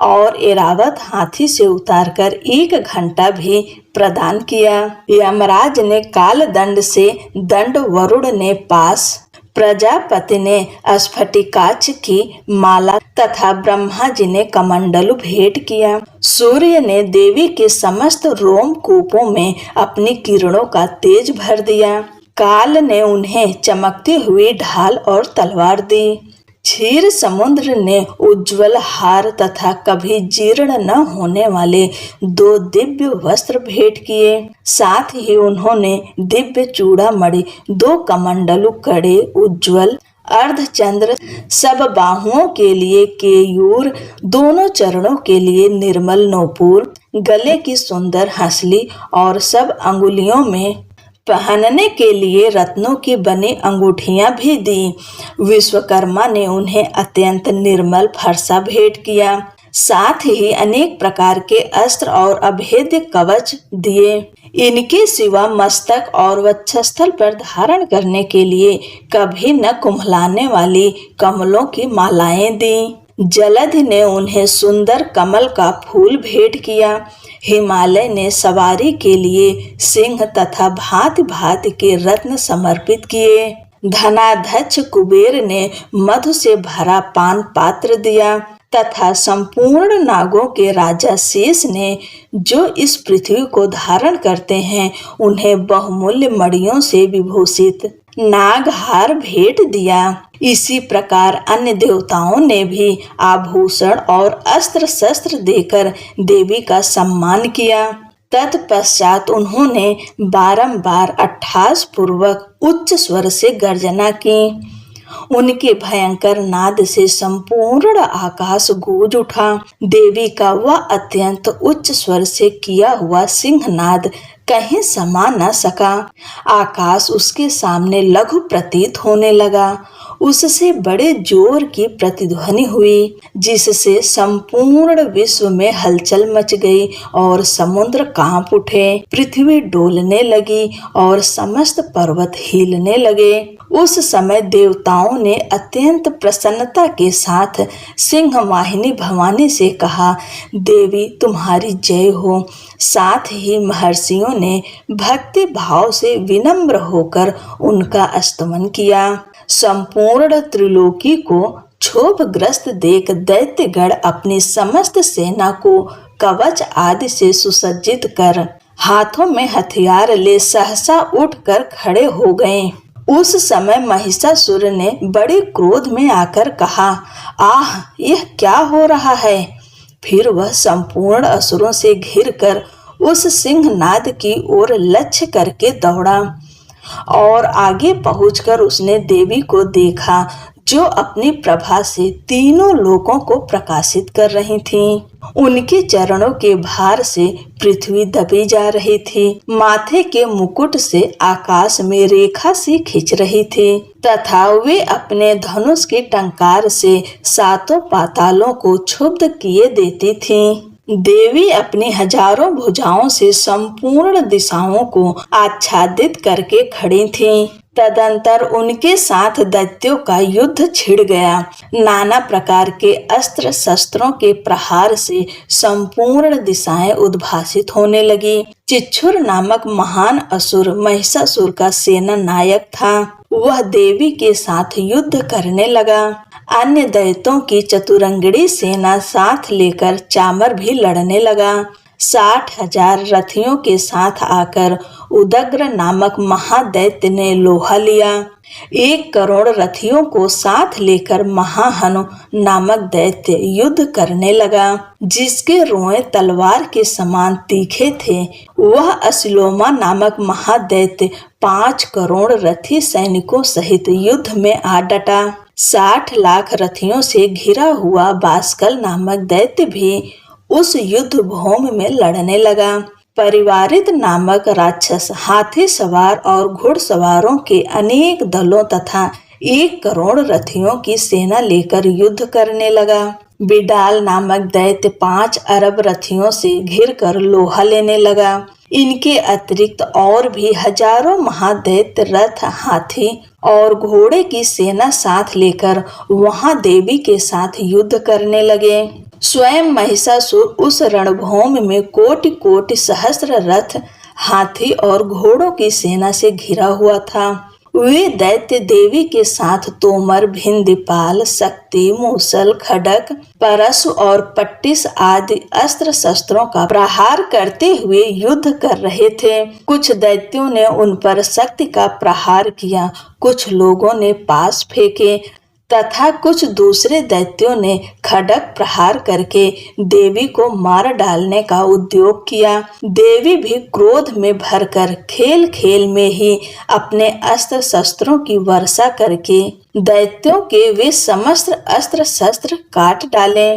और एरावत हाथी से उतारकर 1 घंटा भी प्रदान किया। यमराज ने काल दंड से दंड, वरुण ने पास, प्रजापति ने स्फटिकाक्ष की माला तथा ब्रह्मा जी ने कमंडलु भेंट किया। सूर्य ने देवी के समस्त रोमकूपों में अपनी किरणों का तेज भर दिया। काल ने उन्हें चमकती हुई ढाल और तलवार दी। क्षीर समुद्र ने उज्ज्वल हार तथा कभी जीर्ण न होने वाले 2 दिव्य वस्त्र भेंट किए। साथ ही उन्होंने दिव्य चूड़ामणि, 2 कमंडलु कड़े, उज्ज्वल अर्धचंद्र, सब बाहुओं के लिए केयूर, दोनों चरणों के लिए निर्मल नूपुर, गले की सुंदर हंसली और सब अंगुलियों में पहनने के लिए रत्नों की बनी अंगूठियां भी दी। विश्वकर्मा ने उन्हें अत्यंत निर्मल फरसा भेंट किया। साथ ही अनेक प्रकार के अस्त्र और अभेद्य कवच दिए। इनके सिवा मस्तक और वक्षस्थल पर धारण करने के लिए कभी न कुम्हलाने वाली कमलों की मालाएं दी। जलधि ने उन्हें सुंदर कमल का फूल भेंट किया। हिमालय ने सवारी के लिए सिंह तथा भांति भांति के रत्न समर्पित किए। धनाध्यक्ष कुबेर ने मधु से भरा पान पात्र दिया तथा संपूर्ण नागों के राजा शेष ने, जो इस पृथ्वी को धारण करते हैं, उन्हें बहुमूल्य मणियों से विभूषित नागहार भेंट दिया। इसी प्रकार अन्य देवताओं ने भी आभूषण और अस्त्र शस्त्र देकर देवी का सम्मान किया। तत्पश्चात उन्होंने बारंबार अट्ठास पूर्वक उच्च स्वर से गर्जना की। उनके भयंकर नाद से संपूर्ण आकाश गूंज उठा। देवी का वह अत्यंत उच्च स्वर से किया हुआ सिंहनाद कहीं समा न सका। आकाश उसके सामने लघु प्रतीत होने लगा। उससे बड़े जोर की प्रतिध्वनि हुई, जिससे संपूर्ण विश्व में हलचल मच गई और समुद्र कांप उठे। पृथ्वी डोलने लगी और समस्त पर्वत हिलने लगे। उस समय देवताओं ने अत्यंत प्रसन्नता के साथ सिंह वाहिनी भवानी से कहा, देवी तुम्हारी जय हो। साथ ही महर्षियों ने भक्ति भाव से विनम्र होकर उनका स्तमन किया। संपूर्ण त्रिलोकी को क्षोभग्रस्त देख दैत्यगण अपनी समस्त सेना को कवच आदि से सुसज्जित कर हाथों में हथियार ले सहसा उठकर खड़े हो गए। उस समय महिषासुर ने बड़े क्रोध में आकर कहा, आह, यह क्या हो रहा है। फिर वह संपूर्ण असुरों से घिरकर उस सिंहनाद की ओर लक्ष्य करके दौड़ा और आगे पहुंचकर उसने देवी को देखा, जो अपनी प्रभा से तीनों लोकों को प्रकाशित कर रही थीं। उनके चरणों के भार से पृथ्वी दबी जा रही थी। माथे के मुकुट से आकाश में रेखा सी खिंच रही थी तथा वे अपने धनुष की टंकार से 7 पातालों को क्षुब्ध किए देती थीं। देवी अपनी हजारों भुजाओं से संपूर्ण दिशाओं को आच्छादित करके खड़ी थीं। तदंतर उनके साथ दैत्यों का युद्ध छिड़ गया। नाना प्रकार के अस्त्र शस्त्रों के प्रहार से संपूर्ण दिशाएं उद्भासित होने लगी। चिच्छुर नामक महान असुर महिषासुर का सेना नायक था। वह देवी के साथ युद्ध करने लगा। अन्य दैत्यों की चतुरंगड़ी सेना साथ लेकर चामर भी लड़ने लगा। 60,000 रथियों के साथ आकर उदग्र नामक महादैत्य ने लोहा लिया। 1 करोड़ रथियों को साथ लेकर महाहनु नामक दैत्य युद्ध करने लगा, जिसके रोए तलवार के समान तीखे थे। वह असिलोमा नामक महादैत्य 5 करोड़ रथी सैनिकों सहित युद्ध में आ डटा। 60 लाख रथियों से घिरा हुआ बास्कल नामक दैत्य भी उस युद्ध भूमि में लड़ने लगा। परिवारित नामक राक्षस हाथी सवार और घुड़सवारों के अनेक दलों तथा 1 करोड़ रथियों की सेना लेकर युद्ध करने लगा। बिडाल नामक दैत्य 5 अरब रथियों से घिरकर लोहा लेने लगा। इनके अतिरिक्त और भी हजारों महादैत्य रथ, हाथी और घोड़े की सेना साथ लेकर वहां देवी के साथ युद्ध करने लगे। स्वयं महिषासुर उस रणभूमि में कोटि कोटि सहस्र रथ, हाथी और घोड़ों की सेना से घिरा हुआ था। वे दैत्य देवी के साथ तोमर, भिंदीपाल, शक्ति, मूसल, खड्ग, परशु और पट्टिस आदि अस्त्र शस्त्रों का प्रहार करते हुए युद्ध कर रहे थे। कुछ दैत्यों ने उन पर शक्ति का प्रहार किया, कुछ लोगों ने पास फेंके तथा कुछ दूसरे दैत्यों ने खड्ग प्रहार करके देवी को मार डालने का उद्योग किया। देवी भी क्रोध में भरकर खेल खेल में ही अपने अस्त्र शस्त्रों की वर्षा करके दैत्यों के वे समस्त अस्त्र शस्त्र काट डाले।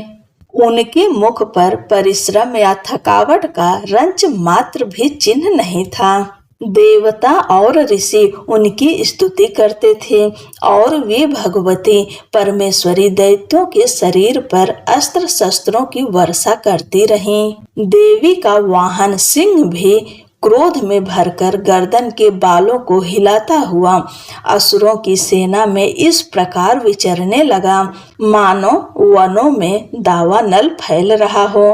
उनके मुख पर परिश्रम या थकावट का रंच मात्र भी चिन्ह नहीं था। देवता और ऋषि उनकी स्तुति करते थे और वे भगवती परमेश्वरी दैत्यों के शरीर पर अस्त्र शस्त्रों की वर्षा करती रहीं। देवी का वाहन सिंह भी क्रोध में भरकर गर्दन के बालों को हिलाता हुआ असुरों की सेना में इस प्रकार विचरने लगा, मानो वनों में दावानल फैल रहा हो।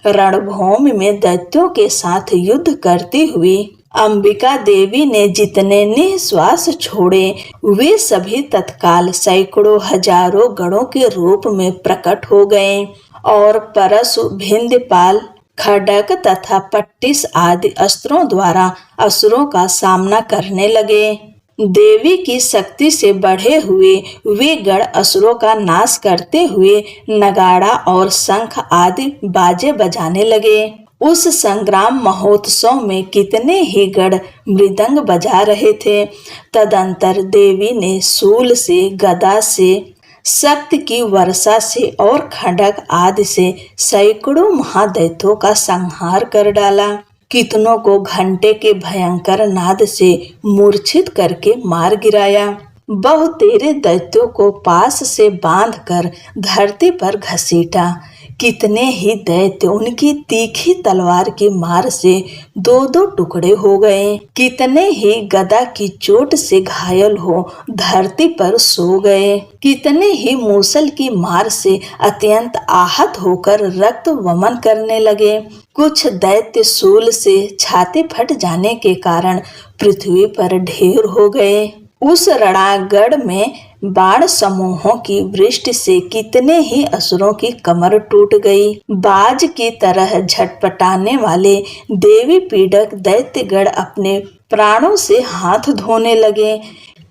रणभूमि में दैत्यों के साथ युद्ध करती हुई अंबिका देवी ने जितने निःश्वास छोड़े वे सभी तत्काल सैकड़ों हजारों गणों के रूप में प्रकट हो गए और परशु, भिंदीपाल, खड्ग तथा पट्टिस आदि अस्त्रों द्वारा असुरों का सामना करने लगे। देवी की शक्ति से बढ़े हुए वे गण असुरों का नाश करते हुए नगाड़ा और शंख आदि बाजे बजाने लगे। उस संग्राम महोत्सव में कितने ही गण मृदंग बजा रहे थे। तदंतर देवी ने शूल से, गदा से, शक्ति की वर्षा से और खड्ग आदि से सैकड़ों महादैत्यों का संहार कर डाला। कितनों को घंटे के भयंकर नाद से मूर्छित करके मार गिराया। बहुतेरे दैत्यों को पास से बांधकर धरती पर घसीटा। कितने ही दैत्य उनकी तीखी तलवार की मार से 2-2 टुकड़े हो गए। कितने ही गदा की चोट से घायल हो धरती पर सो गए। कितने ही मूसल की मार से अत्यंत आहत होकर रक्त वमन करने लगे। कुछ दैत्य शूल से छाती फट जाने के कारण पृथ्वी पर ढेर हो गए। उस रणांगण में बाण समूहों की वृष्टि से कितने ही असुरों की कमर टूट गई। बाज की तरह झटपटाने वाले देवी पीड़क दैत्यगण अपने प्राणों से हाथ धोने लगे।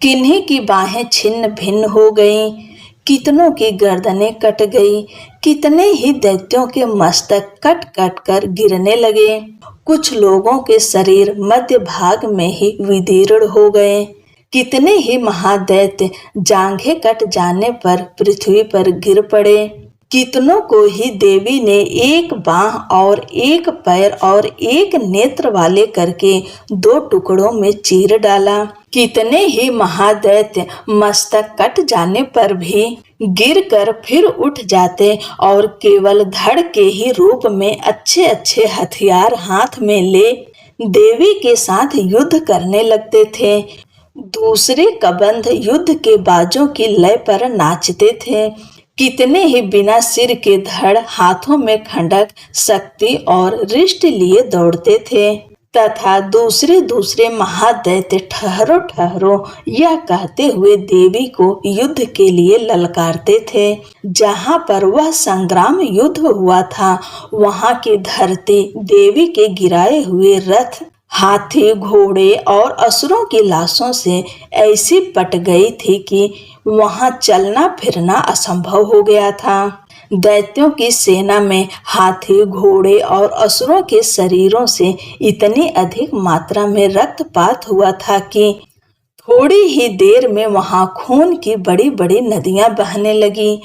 किन्हीं की बाहें छिन्न भिन्न हो गईं, कितनों की गर्दनें कट गई। कितने ही दैत्यों के मस्तक कट कट कर गिरने लगे। कुछ लोगों के शरीर मध्य भाग में ही विदीर्ण हो गए। कितने ही महादैत्य जांघें कट जाने पर पृथ्वी पर गिर पड़े। कितनों को ही देवी ने एक बाह और एक पैर और एक नेत्र वाले करके 2 टुकड़ों में चीर डाला। कितने ही महादैत्य मस्तक कट जाने पर भी गिरकर फिर उठ जाते और केवल धड़ के ही रूप में अच्छे अच्छे हथियार हाथ में ले देवी के साथ युद्ध करने लगते थे। दूसरे कबंध युद्ध के बाजों की लय पर नाचते थे। कितने ही बिना सिर के धड़, हाथों में खड्ग, शक्ति और रिष्ट लिए दौड़ते थे तथा दूसरे दूसरे महादैत्य ठहरो ठहरो यह कहते हुए देवी को युद्ध के लिए ललकारते थे। जहाँ पर वह संग्राम युद्ध हुआ था वहाँ की धरती देवी के गिराए हुए रथ, हाथी, घोड़े और असुरों की लाशों से ऐसी पट गई थी कि वहां चलना फिरना असंभव हो गया था। दैत्यों की सेना में हाथी, घोड़े और असुरों के शरीरों से इतनी अधिक मात्रा में रक्तपात हुआ था कि थोड़ी ही देर में वहां खून की बड़ी बड़ी नदियां बहने लगी।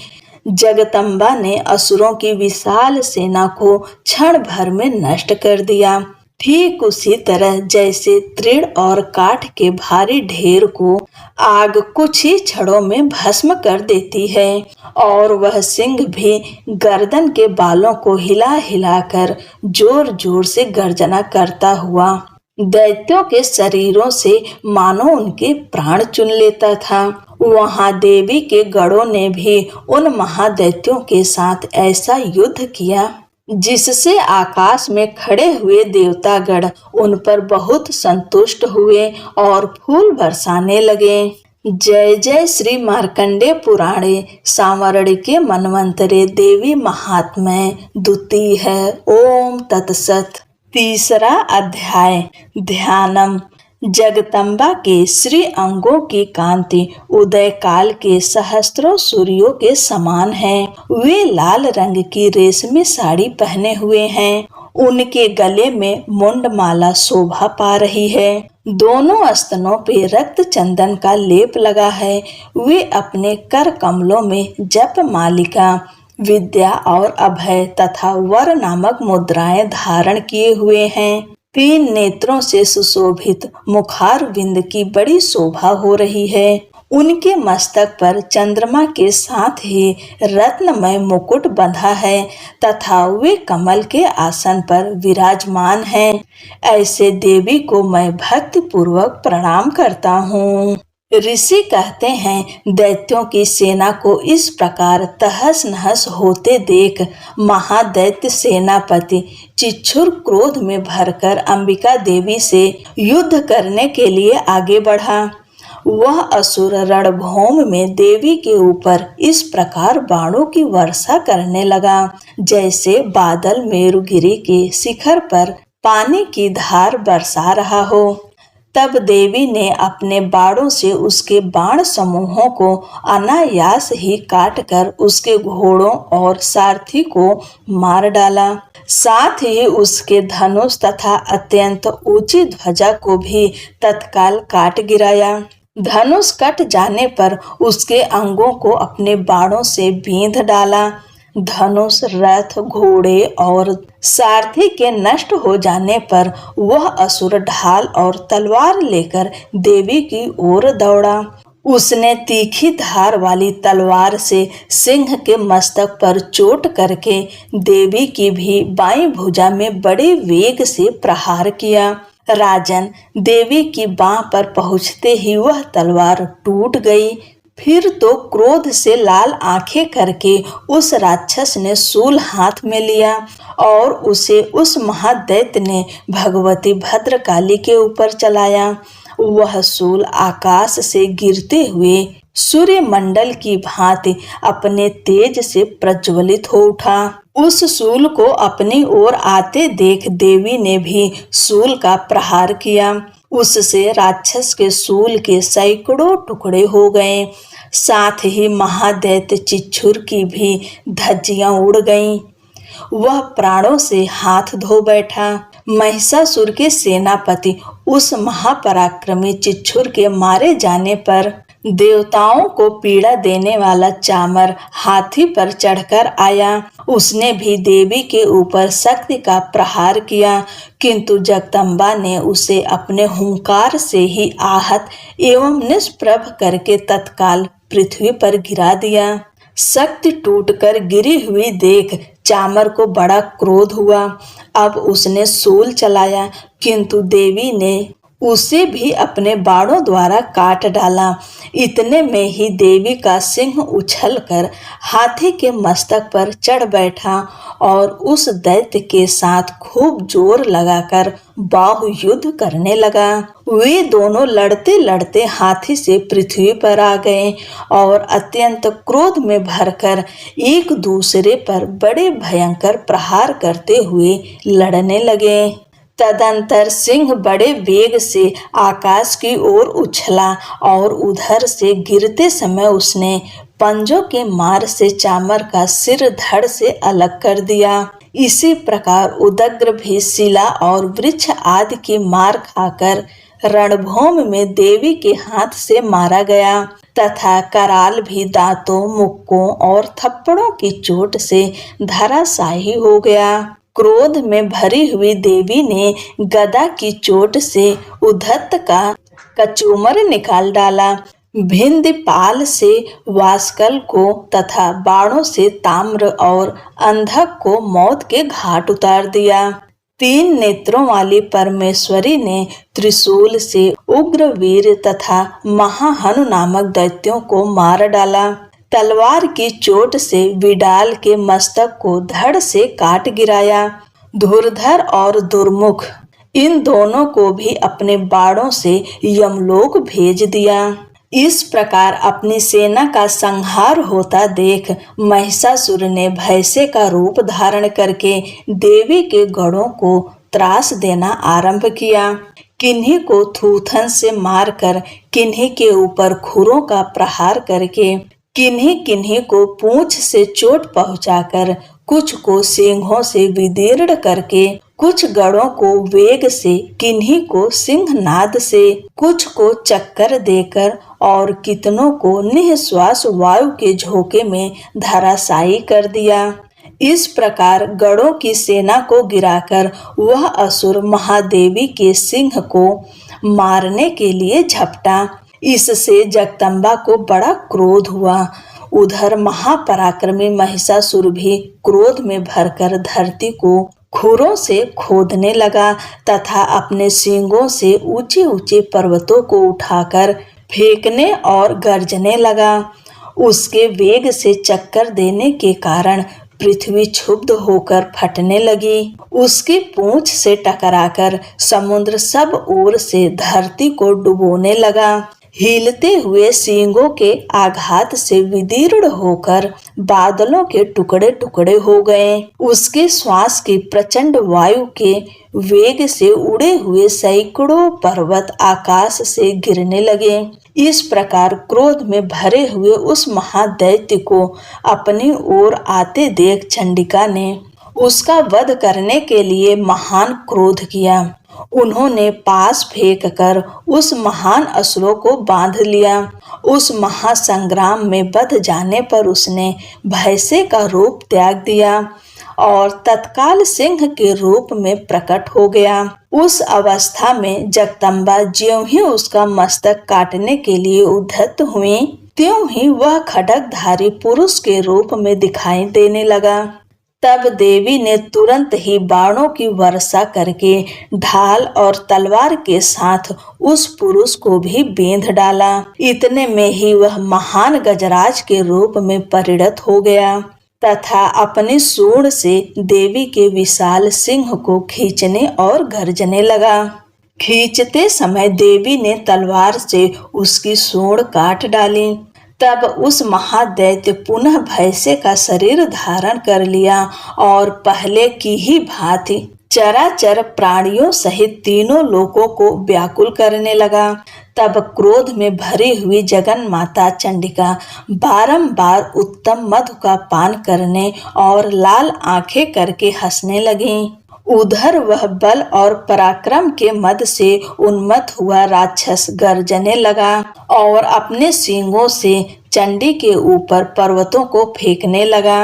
जगदम्बा ने असुरों की विशाल सेना को क्षण भर में नष्ट कर दिया। ठीक उसी तरह जैसे तृण और काठ के भारी ढेर को आग कुछ ही क्षणों में भस्म कर देती है, और वह सिंह भी गर्दन के बालों को हिला हिलाकर जोर जोर से गर्जना करता हुआ दैत्यों के शरीरों से मानो उनके प्राण चुन लेता था। वहां देवी के गणों ने भी उन महादैत्यों के साथ ऐसा युद्ध किया जिससे आकाश में खड़े हुए देवतागण उन पर बहुत संतुष्ट हुए और फूल बरसाने लगे। जय जय श्री मार्कंडे पुराणे सांवरणिके मनवंतरे देवी महात्म्य द्वितीय है। ओम तत्सत। तीसरा अध्याय ध्यानम। जगदम्बा के श्री अंगों की कांति उदय काल के सहस्त्रों सूर्यों के समान है। वे लाल रंग की रेशमी साड़ी पहने हुए हैं। उनके गले में मुंडमाला शोभा पा रही है। दोनों स्तनों पे रक्त चंदन का लेप लगा है। वे अपने कर कमलों में जप मालिका, विद्या और अभय तथा वर नामक मुद्राएं धारण किए हुए हैं। 3 नेत्रों से सुशोभित मुखार बिंद की बड़ी शोभा हो रही है। उनके मस्तक पर चंद्रमा के साथ ही रत्नमय मुकुट बंधा है तथा वे कमल के आसन पर विराजमान हैं। ऐसे देवी को मैं भक्ति पूर्वक प्रणाम करता हूँ। ऋषि कहते हैं, दैत्यों की सेना को इस प्रकार तहस नहस होते देख महादैत्य सेनापति चिच्छुर क्रोध में भरकर अंबिका देवी से युद्ध करने के लिए आगे बढ़ा। वह असुर रणभूमि में देवी के ऊपर इस प्रकार बाणों की वर्षा करने लगा जैसे बादल मेरुगिरी के शिखर पर पानी की धार बरसा रहा हो। तब देवी ने अपने बाणों से उसके बाण समूहों को अनायास ही काटकर उसके घोड़ों और सारथी को मार डाला। साथ ही उसके धनुष तथा अत्यंत ऊंची ध्वजा को भी तत्काल काट गिराया। धनुष कट जाने पर उसके अंगों को अपने बाणों से बींध डाला। धनुष, रथ, घोड़े और सारथी के नष्ट हो जाने पर वह असुर ढाल और तलवार लेकर देवी की ओर दौड़ा। उसने तीखी धार वाली तलवार से सिंह के मस्तक पर चोट करके देवी की भी बाईं भुजा में बड़े वेग से प्रहार किया। राजन, देवी की बाह पर पहुंचते ही वह तलवार टूट गई। फिर तो क्रोध से लाल आंखें करके उस राक्षस ने शूल हाथ में लिया और उसे उस महादैत्य ने भगवती भद्रकाली के ऊपर चलाया। वह शूल आकाश से गिरते हुए सूर्य मंडल की भांति अपने तेज से प्रज्वलित हो उठा। उस शूल को अपनी ओर आते देख देवी ने भी शूल का प्रहार किया। उससे राक्षस के शूल के सैकड़ों टुकड़े हो गए। साथ ही महादैत्य चिच्छुर की भी धज्जियां उड़ गईं। वह प्राणों से हाथ धो बैठा। महिषासुर के सेनापति उस महापराक्रमी चिच्छुर के मारे जाने पर देवताओं को पीड़ा देने वाला चामर हाथी पर चढ़कर आया। उसने भी देवी के ऊपर शक्ति का प्रहार किया, किंतु जगदम्बा ने उसे अपने हुंकार से ही आहत एवं निष्प्रभ करके तत्काल पृथ्वी पर गिरा दिया। शक्ति टूटकर गिरी हुई देख चामर को बड़ा क्रोध हुआ। अब उसने शूल चलाया, किंतु देवी ने उसे भी अपने बाणों द्वारा काट डाला। इतने में ही देवी का सिंह उछलकर हाथी के मस्तक पर चढ़ बैठा और उस दैत्य के साथ खूब जोर लगाकर बाहु युद्ध करने लगा। वे दोनों लड़ते लड़ते हाथी से पृथ्वी पर आ गए और अत्यंत क्रोध में भरकर एक दूसरे पर बड़े भयंकर प्रहार करते हुए लड़ने लगे। तदंतर सिंह बड़े वेग से आकाश की ओर उछला और उधर से गिरते समय उसने पंजों के मार से चामर का सिर धड़ से अलग कर दिया। इसी प्रकार उदग्र भी शिला और वृक्ष आदि की मार खाकर रणभूमि में देवी के हाथ से मारा गया तथा कराल भी दांतों, मुक्कों और थप्पड़ों की चोट से धराशायी हो गया। क्रोध में भरी हुई देवी ने गदा की चोट से उद्धत का कचूमर निकाल डाला। भिंदपाल से वास्कल को तथा बाणों से ताम्र और अंधक को मौत के घाट उतार दिया। 3 नेत्रों वाली परमेश्वरी ने त्रिशूल से उग्रवीर तथा महाहनु नामक दैत्यों को मार डाला। तलवार की चोट से विडाल के मस्तक को धड़ से काट गिराया। धुरधर और दुर्मुख इन दोनों को भी अपने बाणों से यमलोक भेज दिया। इस प्रकार अपनी सेना का संहार होता देख महिषासुर ने भैंसे का रूप धारण करके देवी के गढ़ों को त्रास देना आरंभ किया। किन्हीं को थूथन से मारकर, किन्हीं के ऊपर खुरों का प्रहार करके, किन्हीं किन्हीं को पूंछ से चोट पहुंचाकर, कुछ को सींगों से विदीर्ण करके, कुछ गढ़ों को वेग से, किन्हीं को सिंहनाद से, कुछ को चक्कर देकर और कितनों को निःश्वास वायु के झोंके में धराशायी कर दिया। इस प्रकार गढ़ों की सेना को गिराकर वह असुर महादेवी के सिंह को मारने के लिए झपटा। इससे जगदम्बा को बड़ा क्रोध हुआ। उधर महापराक्रमी महिषासुर भी क्रोध में भरकर धरती को खुरों से खोदने लगा तथा अपने सींगों से ऊंचे ऊंचे पर्वतों को उठाकर फेंकने और गरजने लगा। उसके वेग से चक्कर देने के कारण पृथ्वी क्षुब्ध होकर फटने लगी। उसकी पूंछ से टकराकर समुद्र सब ओर से धरती को डुबोने लगा। हिलते हुए सींगों के आघात से विदीर्ण होकर बादलों के टुकड़े टुकड़े हो गए। उसके श्वास की प्रचंड वायु के वेग से उड़े हुए सैकड़ों पर्वत आकाश से गिरने लगे। इस प्रकार क्रोध में भरे हुए उस महादैत्य को अपनी ओर आते देख चंडिका ने उसका वध करने के लिए महान क्रोध किया। उन्होंने पास फेंक कर उस महान असुरों को बांध लिया। उस महासंग्राम में बध जाने पर उसने भैंसे का रूप त्याग दिया और तत्काल सिंह के रूप में प्रकट हो गया। उस अवस्था में जगदम्बा ज्यों ही उसका मस्तक काटने के लिए उद्धत हुई, त्यों ही वह खड्गधारी पुरुष के रूप में दिखाई देने लगा। तब देवी ने तुरंत ही बाणों की वर्षा करके ढाल और तलवार के साथ उस पुरुष को भी बेंध डाला। इतने में ही वह महान गजराज के रूप में परिणत हो गया तथा अपनी सूंड से देवी के विशाल सिंह को खींचने और गर्जने लगा। खींचते समय देवी ने तलवार से उसकी सूंड काट डाली। तब उस महादैत्य पुनः भैंसे का शरीर धारण कर लिया और पहले की ही भांति चराचर प्राणियों सहित तीनों लोकों को व्याकुल करने लगा। तब क्रोध में भरी हुई जगन माता चंडिका बारंबार उत्तम मधु का पान करने और लाल आंखें करके हंसने लगी। उधर वह बल और पराक्रम के मद से उन्मत्त हुआ राक्षस गर्जने लगा और अपने सींगों से चंडी के ऊपर पर्वतों को फेंकने लगा।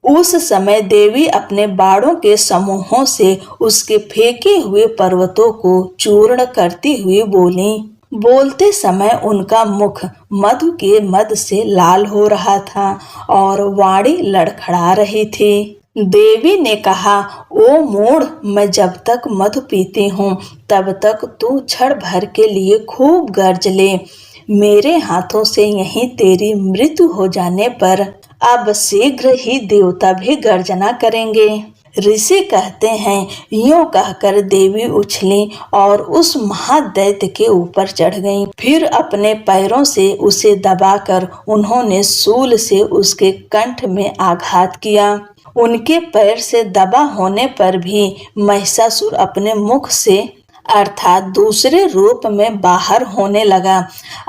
उस समय देवी अपने बाणों के समूहों से उसके फेंके हुए पर्वतों को चूर्ण करती हुई बोली। बोलते समय उनका मुख मधु के मद से लाल हो रहा था और वाणी लड़खड़ा रही थी। देवी ने कहा, ओ मूढ़, मैं जब तक मधु पीती हूँ तब तक तू क्षण भर के लिए खूब गर्ज ले। मेरे हाथों से यहीं तेरी मृत्यु हो जाने पर अब शीघ्र ही देवता भी गर्जना करेंगे। ऋषि कहते हैं, यूं कहकर देवी उछली और उस महादैत्य के ऊपर चढ़ गईं। फिर अपने पैरों से उसे दबाकर उन्होंने शूल से उसके कंठ में आघात किया। उनके पैर से दबा होने पर भी महिषासुर अपने मुख से अर्थात दूसरे रूप में बाहर होने लगा।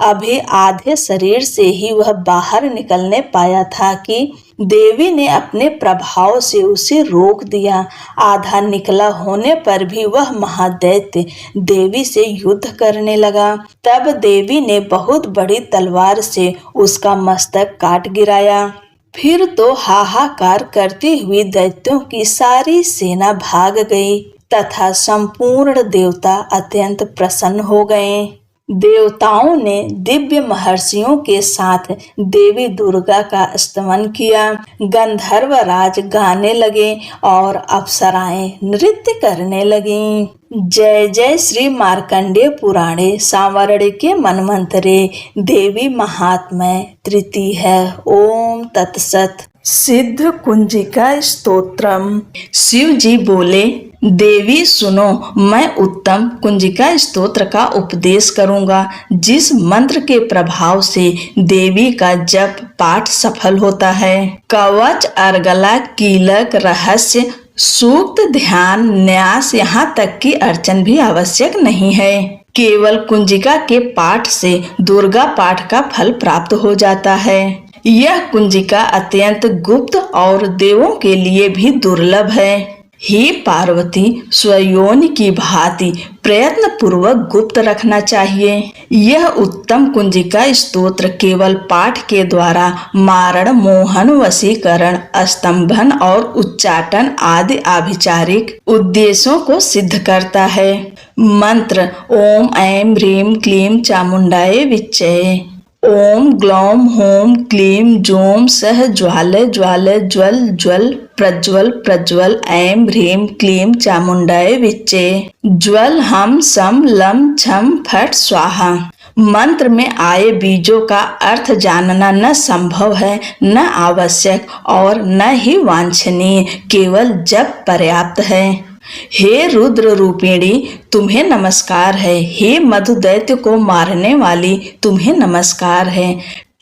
अभी आधे शरीर से ही वह बाहर निकलने पाया था कि देवी ने अपने प्रभाव से उसे रोक दिया। आधा निकला होने पर भी वह महादैत्य देवी से युद्ध करने लगा। तब देवी ने बहुत बड़ी तलवार से उसका मस्तक काट गिराया। फिर तो हाहाकार करती हुई दैत्यों की सारी सेना भाग गई तथा संपूर्ण देवता अत्यंत प्रसन्न हो गए। देवताओं ने दिव्य महर्षियों के साथ देवी दुर्गा का स्तवन किया। गंधर्व राज गाने लगे और अप्सराएं नृत्य करने लगीं। जय जय श्री मार्कंडेय पुराणे सांवरणिके मन्वंतरे देवी महात्म्य तृतीय। ओम तत्सत। सिद्ध कुंजिका स्तोत्रम। शिव जी बोले, देवी सुनो, मैं उत्तम कुंजिका स्तोत्र का उपदेश करूंगा जिस मंत्र के प्रभाव से देवी का जप पाठ सफल होता है। कवच, अर्गला, कीलक, रहस्य, सूक्त, ध्यान, न्यास, यहाँ तक कि अर्चन भी आवश्यक नहीं है। केवल कुंजिका के पाठ से दुर्गा पाठ का फल प्राप्त हो जाता है। यह कुंजिका अत्यंत गुप्त और देवों के लिए भी दुर्लभ है। हे पार्वती, स्वयोनि की भांति प्रयत्न पूर्वक गुप्त रखना चाहिए। यह उत्तम कुंजिका स्तोत्र केवल पाठ के द्वारा मारण, मोहन, वशीकरण, स्तंभन और उच्चाटन आदि आभिचारिक उद्देश्यों को सिद्ध करता है। मंत्र: ओम ऐं ह्रीं क्लीं चामुंडाय विच्चे। ओम ग्लौम होम क्लीम जोम सह ज्वाल ज्वाल ज्वल ज्वल प्रज्वल प्रज्वल ऐं ह्रीं क्लीं चामुंडाय विच्चे। ज्वल हम सम लम छम फट स्वाहा। मंत्र में आए बीजों का अर्थ जानना न संभव है, न आवश्यक और न ही वांछनीय, केवल जप पर्याप्त है। हे रुद्र रूपिणी, तुम्हें नमस्कार है। हे मधु दैत्य को मारने वाली, तुम्हें नमस्कार है।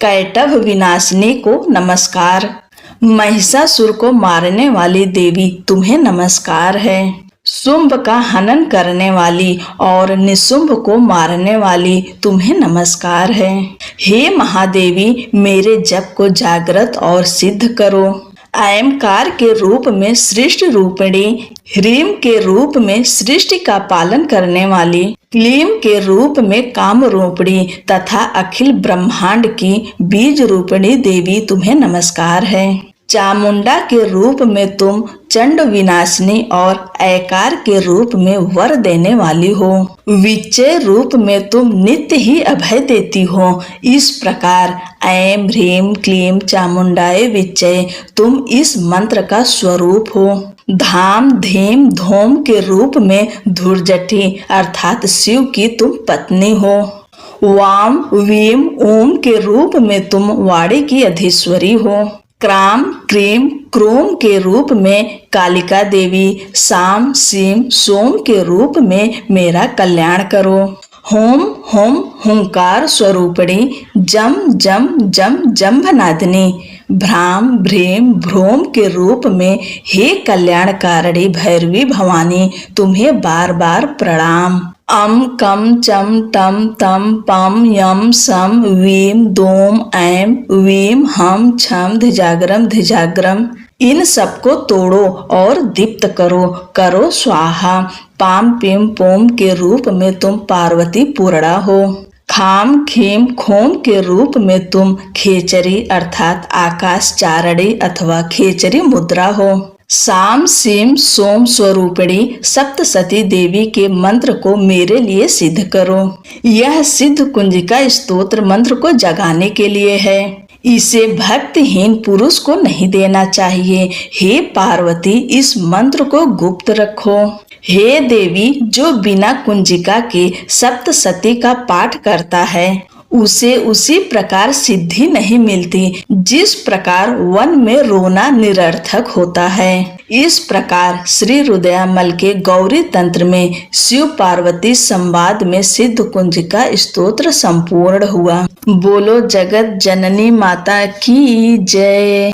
कैटभ विनाशिनी को नमस्कार। महिषासुर को मारने वाली देवी, तुम्हें नमस्कार है। शुंभ का हनन करने वाली और निशुंभ को मारने वाली, तुम्हें नमस्कार है। हे महादेवी, मेरे जप को जागृत और सिद्ध करो। ऐंकार के रूप में सृष्टि रूपिणी, ह्रीं के रूप में सृष्टि का पालन करने वाली, क्लीं के रूप में काम रूपिणी तथा अखिल ब्रह्मांड की बीज रूपिणी देवी, तुम्हें नमस्कार है। चामुंडा के रूप में तुम चंड विनाशिनी और ऐकार के रूप में वर देने वाली हो। विच्चय रूप में तुम नित्य ही अभय देती हो। इस प्रकार ऐं ह्रीं क्लीं चामुंडाय विच्चय तुम इस मंत्र का स्वरूप हो। धाम, धीम, धोम के रूप में धुर्जटी अर्थात शिव की तुम पत्नी हो। वाम, वीम, ओम के रूप में तुम वाणी की अधीश्वरी हो। क्राम, क्रीम, क्रोम के रूप में कालिका देवी, साम, सीम, सोम के रूप में मेरा कल्याण करो। होम, होम, हुंकार स्वरूपिणी, जम, जम, जम, जम्भनादिनी, भ्राम, भ्रीम, भ्रोम के रूप में हे कल्याणकारिणी भैरवी भवानी, तुम्हें बार बार प्रणाम। अम, कम, चम, टम, तम, पम, यम, सम, वीम, दोम, ऐं, वीम, हम, छम, धिजाग्रम, धिजाग्रम, इन सबको तोड़ो और दीप्त करो। करो स्वाहा। पाम, पीम, पोम के रूप में तुम पार्वती पूर्णा हो। खाम, खीम, खोम के रूप में तुम खेचरी अर्थात आकाश चारणी अथवा खेचरी मुद्रा हो। साम, सीम, सोम स्वरूपिणी सप्तसती देवी के मंत्र को मेरे लिए सिद्ध करो। यह सिद्ध कुंजिका स्तोत्र मंत्र को जगाने के लिए है। इसे भक्तिहीन पुरुष को नहीं देना चाहिए। हे पार्वती, इस मंत्र को गुप्त रखो। हे देवी, जो बिना कुंजिका के सप्तसती का पाठ करता है उसे उसी प्रकार सिद्धि नहीं मिलती जिस प्रकार वन में रोना निरर्थक होता है। इस प्रकार श्री रुद्रयामल के गौरी तंत्र में शिव पार्वती संवाद में सिद्ध कुंजिका स्तोत्र संपूर्ण हुआ। बोलो जगत जननी माता की जय।